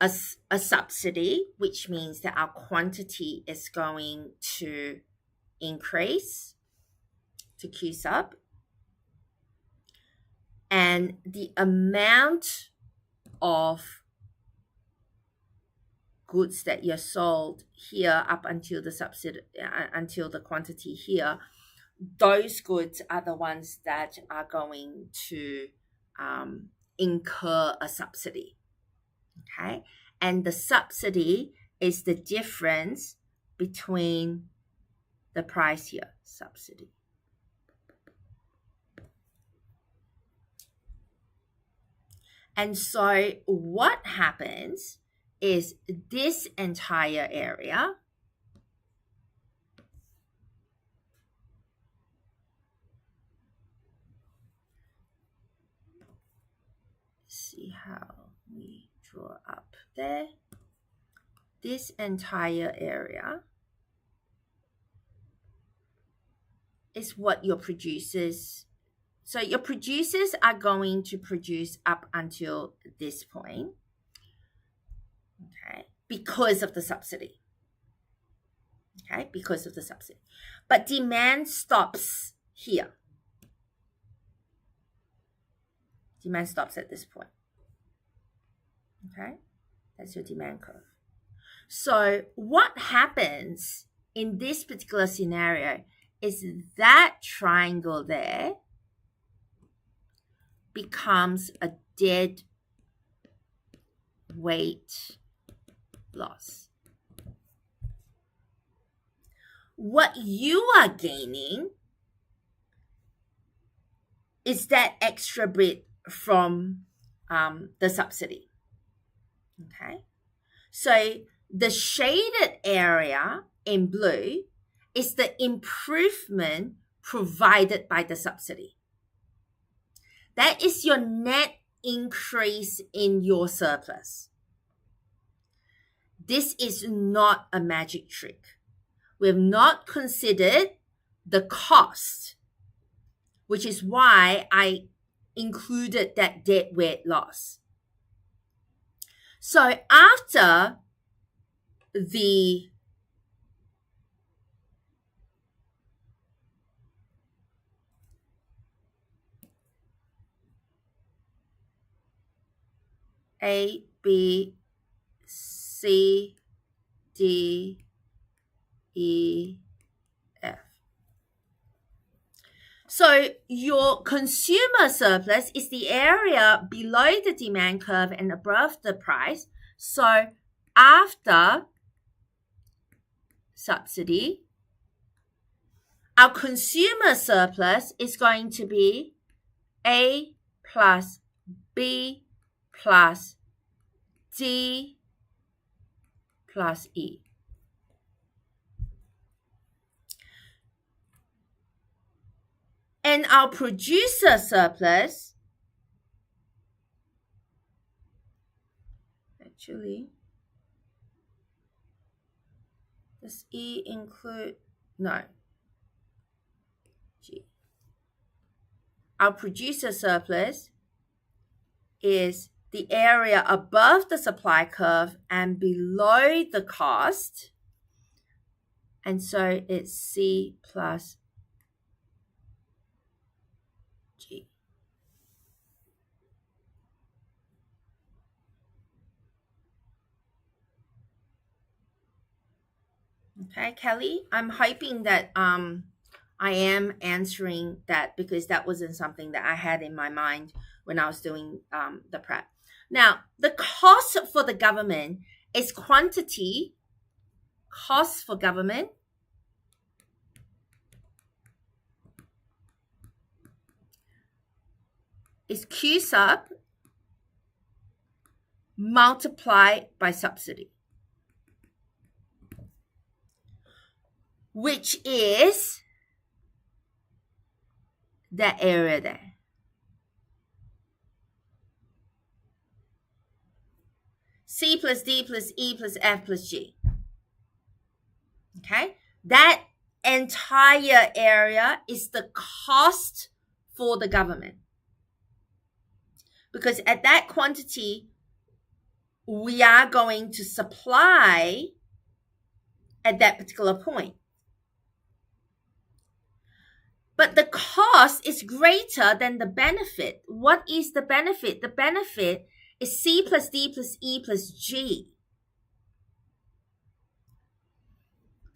a subsidy, which means that our quantity is going to increase to Q sub, and the amount of goods that you're sold here up until the subsidy, until the quantity here, those goods are the ones that are going to incur a subsidy. Okay, and the subsidy is the difference between the price here, subsidy. And so what happens is this entire area see how we draw up there. This entire area is what your producers, so your producers are going to produce up until this point, okay, because of the subsidy. Okay, because of the subsidy. But demand stops here. Demand stops at this point. Okay, that's your demand curve. So what happens in this particular scenario is that triangle there becomes a dead weight loss. What you are gaining is that extra bit from the subsidy. Okay, so the shaded area in blue is the improvement provided by the subsidy. That is your net increase in your surplus. This is not a magic trick. We have not considered the cost, which is why I included that deadweight loss. So after the A, B, C, D, E, F. So your consumer surplus is the area below the demand curve and above the price. So after subsidy, our consumer surplus is going to be A plus B plus D plus E. And our producer surplus, actually, does E include? No. G. Our producer surplus is the area above the supply curve and below the cost. And so it's C plus G. Okay, Kelly, I'm hoping that I am answering that, because that wasn't something that I had in my mind when I was doing the prep. Now, the cost for the government is quantity. Cost for government is Q sub multiplied by subsidy, which is that area there. C plus D plus E plus F plus G. Okay, that entire area is the cost for the government, because at that quantity we are going to supply at that particular point. But the cost is greater than the benefit. What is the benefit? The benefit is C plus D plus E plus G.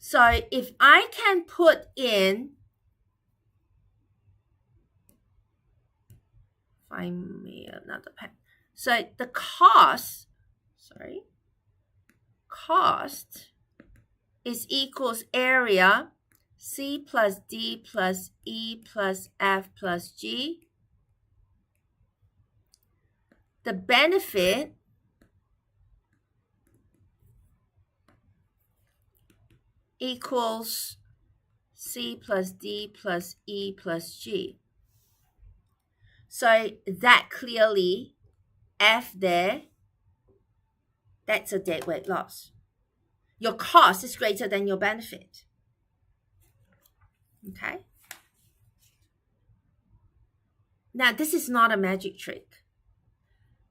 So if I can put in, find me another pen. So the cost is equals area C plus D plus E plus F plus G. The benefit equals C plus D plus E plus G. So that clearly, F there, that's a deadweight loss. Your cost is greater than your benefit. Okay? Now, this is not a magic trick.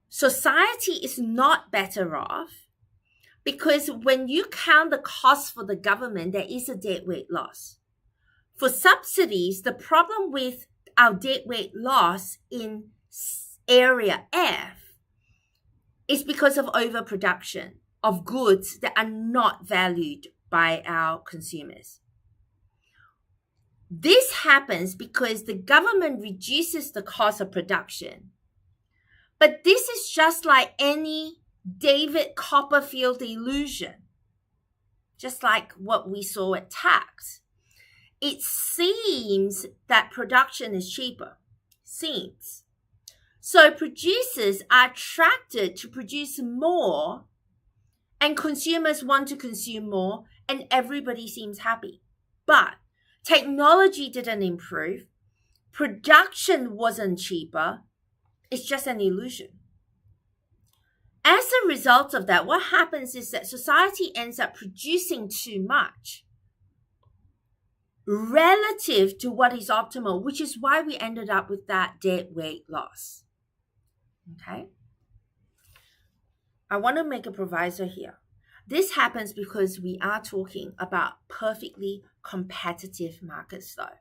Society is not better off because when you count the cost for the government, there is a deadweight loss. For subsidies, the problem with our deadweight loss in area F is because of overproduction of goods that are not valued by our consumers. This happens because the government reduces the cost of production. But this is just like any David Copperfield illusion, just like what we saw at tax. It seems that production is cheaper. Seems. So producers are attracted to produce more, and consumers want to consume more, and everybody seems happy. But technology didn't improve. Production wasn't cheaper. It's just an illusion. As a result of that, what happens is that society ends up producing too much relative to what is optimal, which is why we ended up with that deadweight loss. Okay? I want to make a proviso here. This happens because we are talking about perfectly competitive markets, though.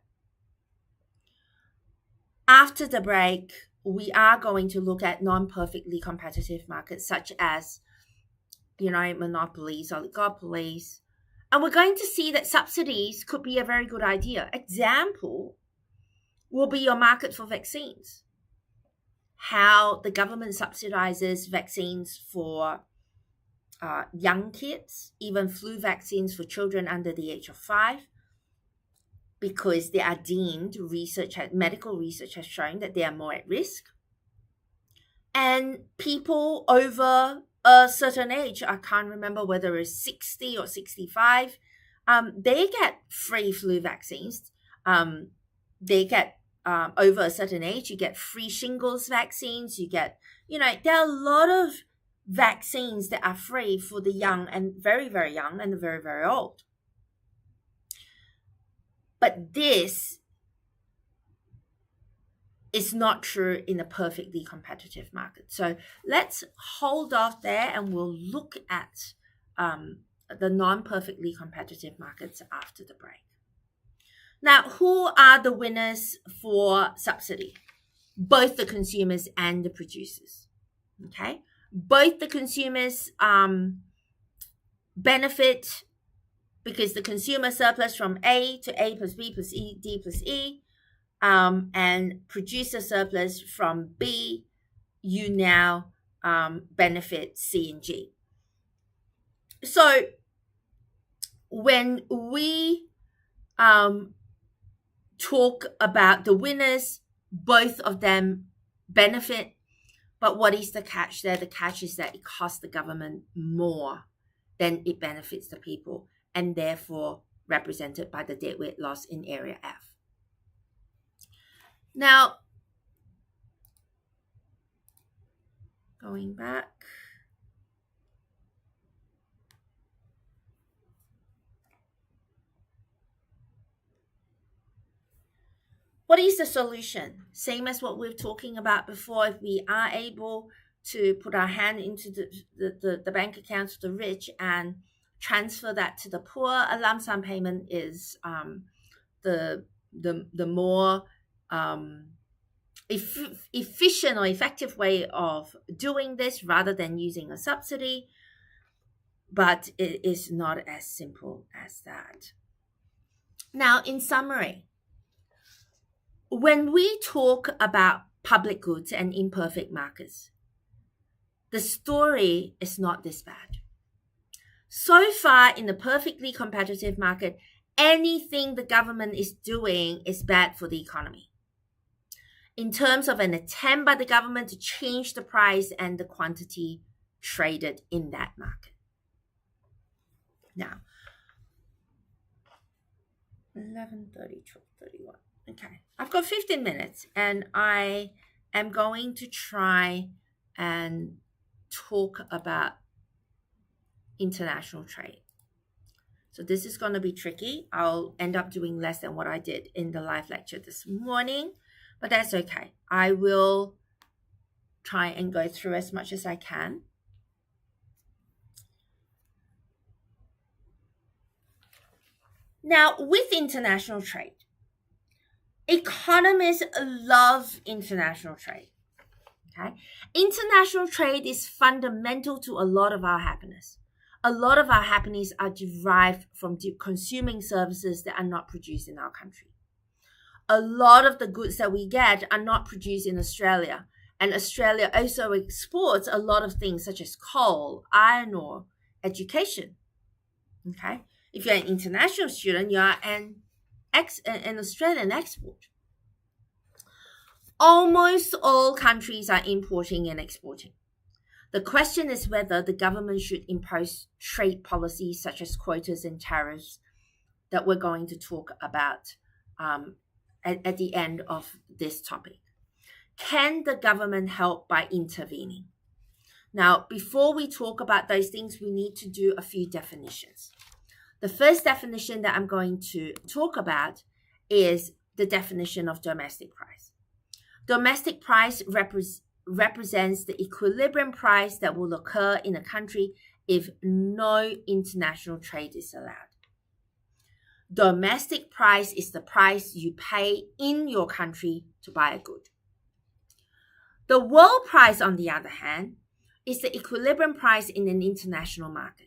After the break, we are going to look at non-perfectly competitive markets such as, monopolies, oligopolies. And we're going to see that subsidies could be a very good idea. Example will be your market for vaccines. How the government subsidizes vaccines for young kids, even flu vaccines for children under the age of 5, because they are deemed, medical research has shown that they are more at risk. And people over a certain age, I can't remember whether it's 60 or 65, they get free flu vaccines. They get, over a certain age, you get free shingles vaccines. You get, there are a lot of vaccines that are free for the young and very, very young and the very, very old. But this is not true in a perfectly competitive market. So let's hold off there and we'll look at the non-perfectly competitive markets after the break. Now, who are the winners for subsidy? Both the consumers and the producers. Okay? Both the consumers benefit because the consumer surplus from A to A plus B plus E, D plus E, and producer surplus from B, you now benefit C and G. So when we talk about the winners, both of them benefit, but what is the catch there? The catch is that it costs the government more than it benefits the people, and therefore represented by the deadweight loss in area F. Now, going back. What is the solution? Same as what we're talking about before. If we are able to put our hand into the bank accounts of the rich and transfer that to the poor, a lump sum payment is the more efficient or effective way of doing this rather than using a subsidy. but it is not as simple as that. Now, in summary, when we talk about public goods and imperfect markets, the story is not this bad. So far, in the perfectly competitive market, anything the government is doing is bad for the economy. In terms of an attempt by the government to change the price and the quantity traded in that market. Now, 11:30, 12:31. Okay, I've got 15 minutes and I am going to try and talk about international trade. So this is going to be tricky. I'll end up doing less than what I did in the live lecture this morning, but that's okay. I will try and go through as much as I can. Now, with international trade, economists love international trade. Okay? International trade is fundamental to a lot of our happiness. A lot of our happiness are derived from consuming services that are not produced in our country. A lot of the goods that we get are not produced in Australia. And Australia also exports a lot of things such as coal, iron ore, education. Okay? If you're an international student, you are an Australian export. Almost all countries are importing and exporting. The question is whether the government should impose trade policies such as quotas and tariffs that we're going to talk about at the end of this topic. Can the government help by intervening? Now, before we talk about those things, we need to do a few definitions. The first definition that I'm going to talk about is the definition of domestic price. Domestic price represents the equilibrium price that will occur in a country if no international trade is allowed. Domestic price is the price you pay in your country to buy a good. The world price, on the other hand, is the equilibrium price in an international market.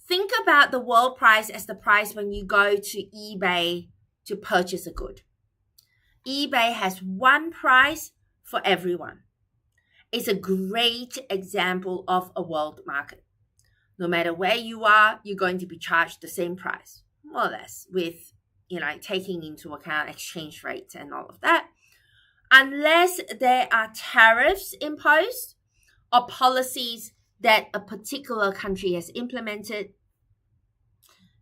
Think about the world price as the price when you go to eBay to purchase a good. eBay has one price for everyone. It's a great example of a world market. No matter where you are, you're going to be charged the same price, more or less, with taking into account exchange rates and all of that. Unless there are tariffs imposed or policies that a particular country has implemented,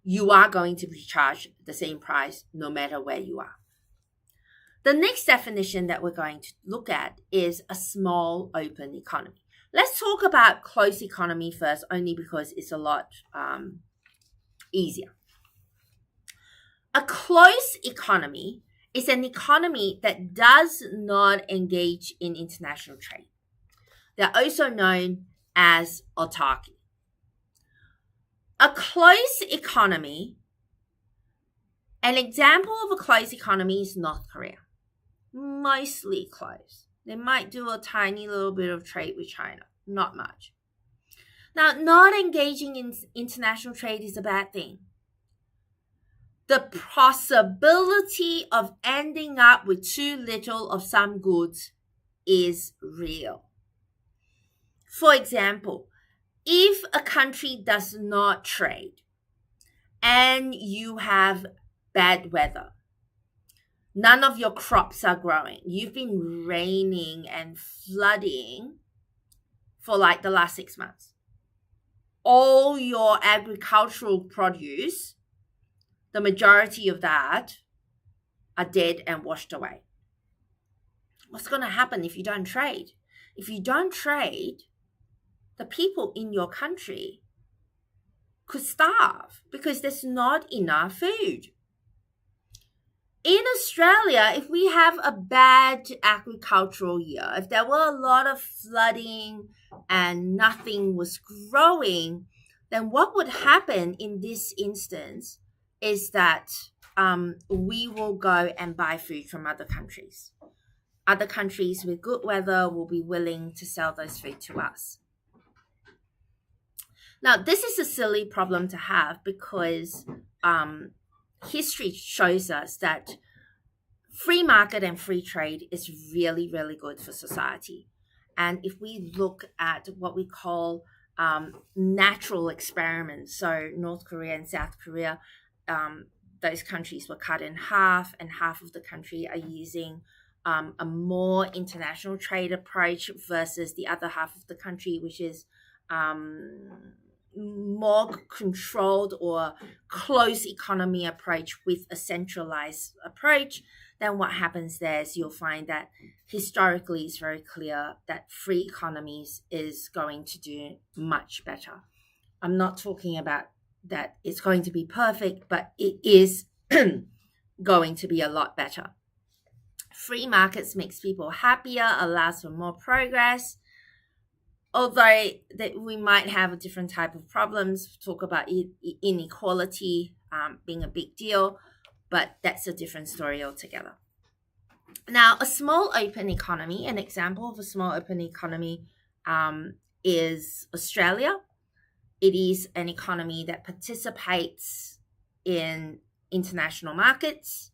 you are going to be charged the same price no matter where you are. The next definition that we're going to look at is a small open economy. Let's talk about closed economy first, only because it's a lot easier. A closed economy is an economy that does not engage in international trade. They're also known as autarky. A closed economy, an example of a closed economy is North Korea. Mostly closed. They might do a tiny little bit of trade with China, not much. Now, not engaging in international trade is a bad thing. The possibility of ending up with too little of some goods is real. For example, if a country does not trade and you have bad weather, none of your crops are growing, you've been raining and flooding for like the last 6 months, all your agricultural produce, the majority of that, are dead and washed away. What's going to happen if you don't trade? If you don't trade, the people in your country could starve because there's not enough food. In Australia, if we have a bad agricultural year, if there were a lot of flooding and nothing was growing, then what would happen in this instance is that we will go and buy food from other countries. Other countries with good weather will be willing to sell those food to us. Now, this is a silly problem to have because history shows us that free market and free trade is really, really good for society. And if we look at what we call natural experiments, so North Korea and South Korea, those countries were cut in half, and half of the country are using a more international trade approach versus the other half of the country, which is more controlled or close economy approach with a centralized approach. Then what happens there is you'll find that historically it's very clear that free economies is going to do much better. I'm not talking about that it's going to be perfect, but it is going to be a lot better. Free markets makes people happier, allows for more progress. Although that we might have a different type of problems, talk about inequality being a big deal, but that's a different story altogether. Now, a small open economy, an example of a small open economy is Australia. It is an economy that participates in international markets,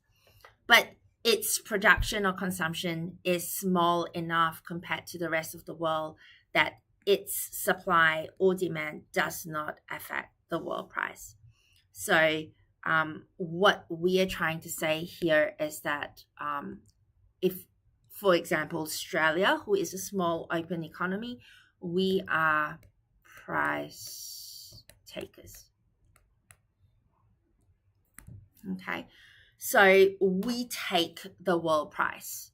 but its production or consumption is small enough compared to the rest of the world that its supply or demand does not affect the world price. So what we are trying to say here is that if, for example, Australia, who is a small open economy, we are price takers. Okay, so we take the world price.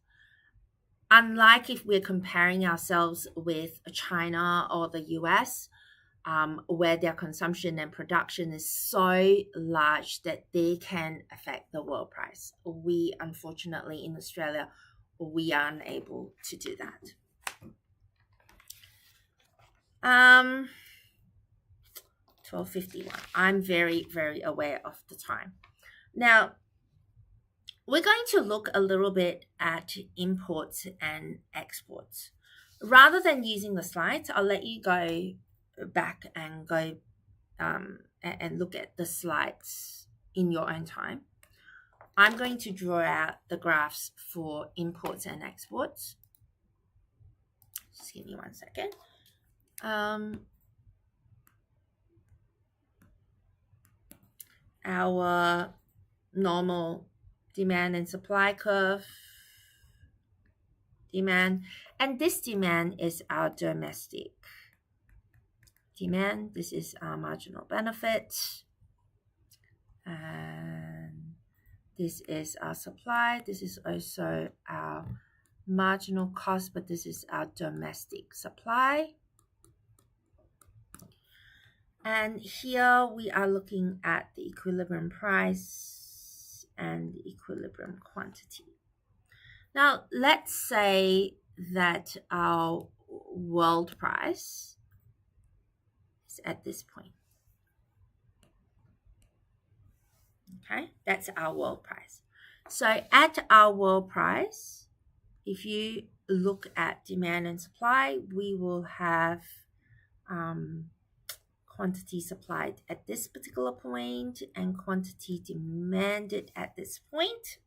Unlike if we're comparing ourselves with China or the US, where their consumption and production is so large that they can affect the world price. We, unfortunately, in Australia, we are unable to do that. 12:51. I'm very, very aware of the time. Now, we're going to look a little bit at imports and exports. Rather than using the slides, I'll let you go back and go and look at the slides in your own time. I'm going to draw out the graphs for imports and exports. Just give me 1 second. Our normal demand and supply curve, demand, and this demand is our domestic demand. This is our marginal benefit, and this is our supply. This is also our marginal cost, but this is our domestic supply. And here we are looking at the equilibrium price and the equilibrium quantity. Now, let's say that our world price is at this point. Okay, that's our world price. So at our world price, if you look at demand and supply, we will have quantity supplied at this particular point and quantity demanded at this point.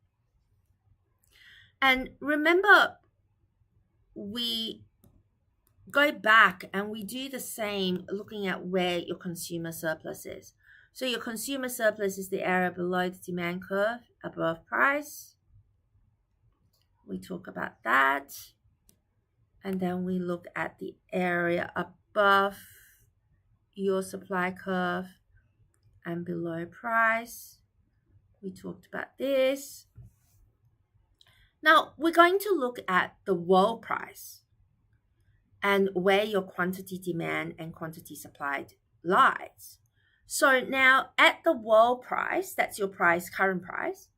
And remember, we go back and we do the same looking at where your consumer surplus is. So your consumer surplus is the area below the demand curve, above price. We talk about that. And then we look at the area above your supply curve and below price. We talked about this. Now we're going to look at the world price and where your quantity demand and quantity supplied lies. So now at the world price, that's your price, current price.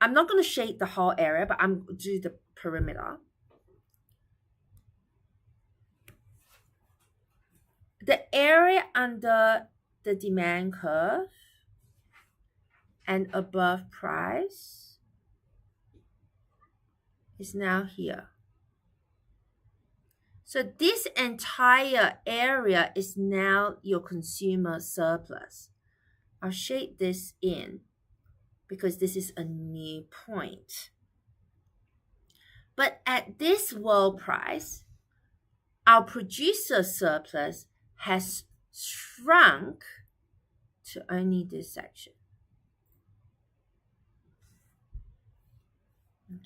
I'm not going to shade the whole area, but I'm going to do the perimeter. The area under the demand curve and above price is now here. So this entire area is now your consumer surplus. I'll shade this in because this is a new point. But at this world price, our producer surplus has shrunk to only this section.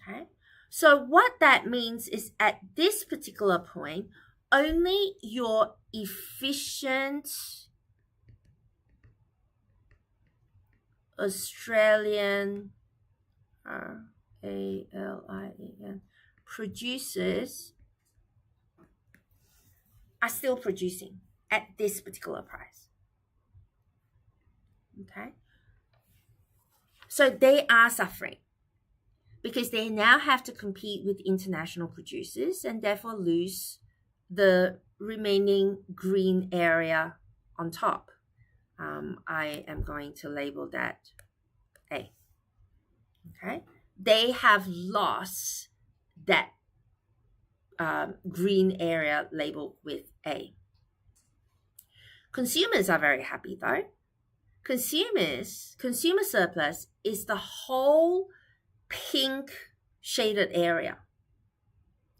Okay, so what that means is at this particular point, only your efficient Australian ALIEN producers are still producing at this particular price. Okay, so they are suffering because they now have to compete with international producers and therefore lose the remaining green area on top. I am going to label that A. Okay, they have lost that green area labeled with A. Consumers are very happy though. Consumer surplus is the whole pink shaded area.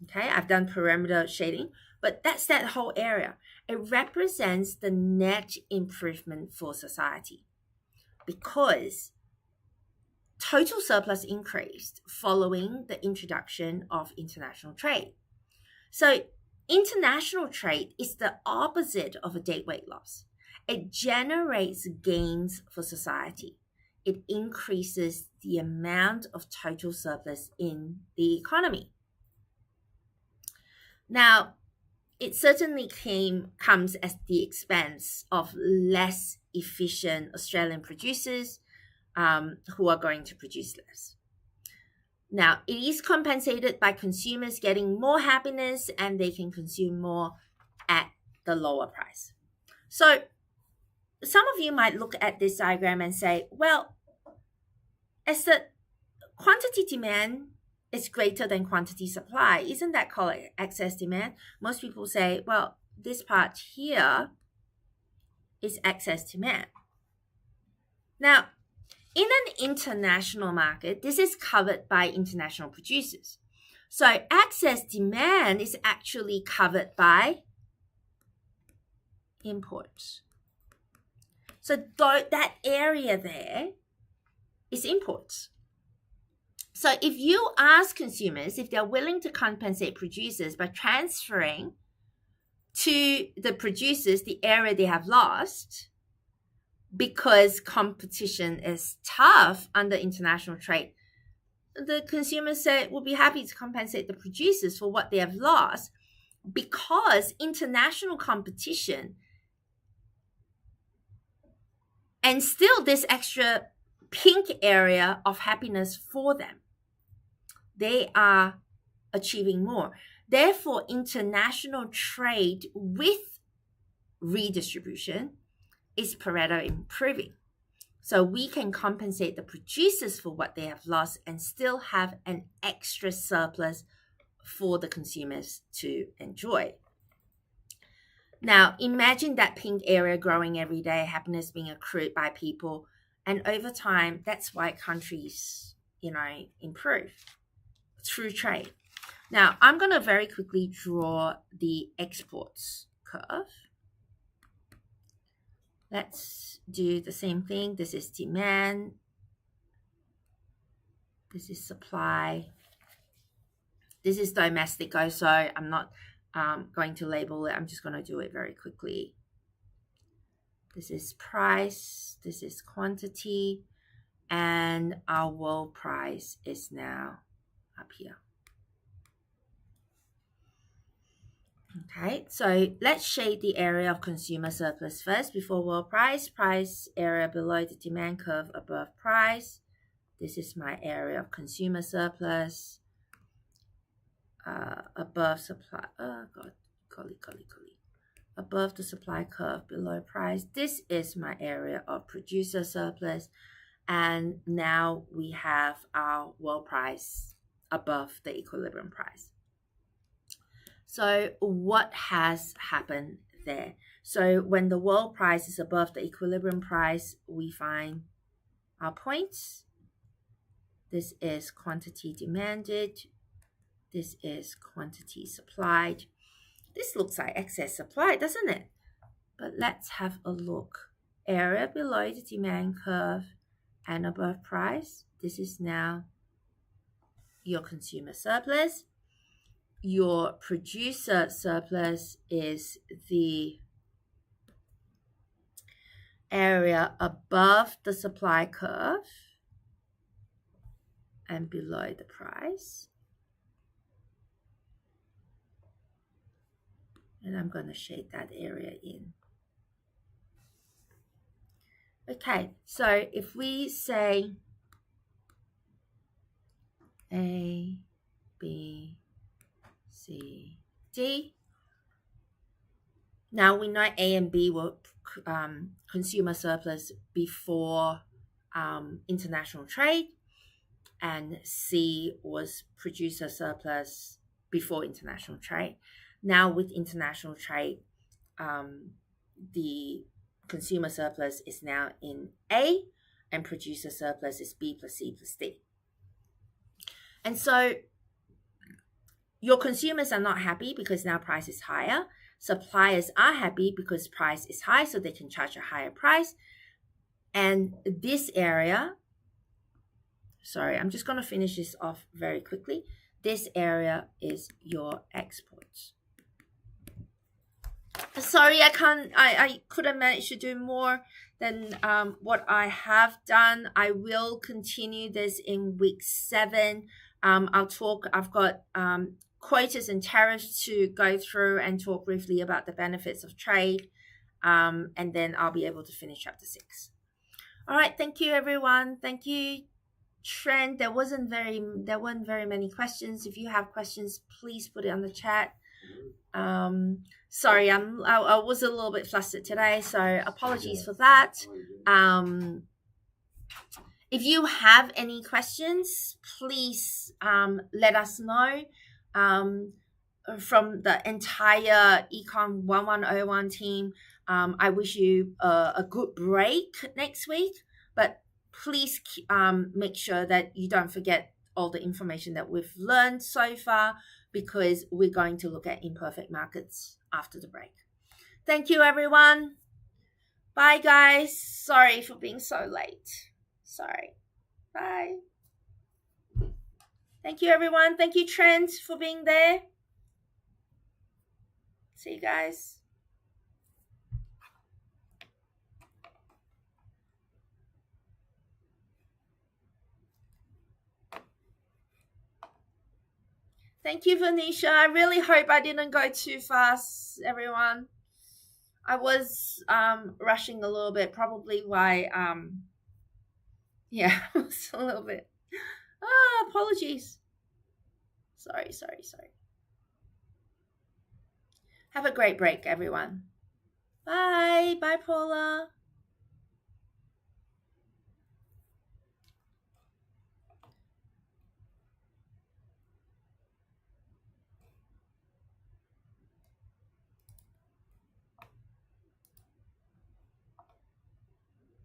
Okay, I've done perimeter shading, but that's that whole area. It represents the net improvement for society because total surplus increased following the introduction of international trade. So international trade is the opposite of a deadweight loss. It generates gains for society. It increases the amount of total surplus in the economy. Now, it certainly comes at the expense of less efficient Australian producers who are going to produce less. Now, it is compensated by consumers getting more happiness and they can consume more at the lower price. So, some of you might look at this diagram and say, well, as the quantity demand is greater than quantity supply, isn't that called excess demand? Most people say, well, this part here is excess demand. Now, in an international market, this is covered by international producers. So excess demand is actually covered by imports. So that area there is imports. So if you ask consumers if they're willing to compensate producers by transferring to the producers the area they have lost because competition is tough under international trade, the consumers say we'll be happy to compensate the producers for what they have lost because international competition and still this extra pink area of happiness for them. They are achieving more. Therefore, international trade with redistribution is Pareto improving. So we can compensate the producers for what they have lost and still have an extra surplus for the consumers to enjoy. Now, imagine that pink area growing every day, happiness being accrued by people. And over time, that's why countries, improve through trade. Now, I'm going to very quickly draw the exports curve. Let's do the same thing. This is demand. This is supply. This is domestic also. I'm not going to label it. I'm just going to do it very quickly. This is price. This is quantity. And our world price is now up here. Okay, so let's shade the area of consumer surplus first before world price. Price area below the demand curve above price. This is my area of consumer surplus. Above supply. Oh God, golly. Above the supply curve, below price. This is my area of producer surplus. And now we have our world price above the equilibrium price. So what has happened there? So when the world price is above the equilibrium price, we find our points. This is quantity demanded. This is quantity supplied. This looks like excess supply, doesn't it? But let's have a look. Area below the demand curve and above price. This is now your consumer surplus. Your producer surplus is the area above the supply curve and below the price. And I'm going to shade that area in. Okay, so if we say A, B, C, D. Now we know A and B were consumer surplus before international trade, and C was producer surplus before international trade. Now with international trade, the consumer surplus is now in A, and producer surplus is B plus C plus D. And so your consumers are not happy because now price is higher. Suppliers are happy because price is high, so they can charge a higher price. And this area, sorry, I'm just going to finish this off very quickly. This area is your exports. Sorry, I couldn't manage to do more than what I have done. I will continue this in week 7. I've got quotas and tariffs to go through and talk briefly about the benefits of trade. And then I'll be able to finish chapter 6. All right, thank you everyone. Thank you, Trent. There weren't very many questions. If you have questions, please put it on the chat. Sorry, I was a little bit flustered today, so apologies for that. If you have any questions, please let us know. From the entire Econ 1101 team, I wish you a good break next week, but please make sure that you don't forget all the information that we've learned so far, because we're going to look at imperfect markets after the break. Thank you, everyone. Bye, guys. Sorry for being so late. Sorry. Bye. Thank you, everyone. Thank you, Trent, for being there. See you guys. Thank you, Venetia. I really hope I didn't go too fast, everyone. I was rushing a little bit, probably why, yeah, it was a little bit. Apologies. Sorry. Have a great break, everyone. Bye. Bye, Paula.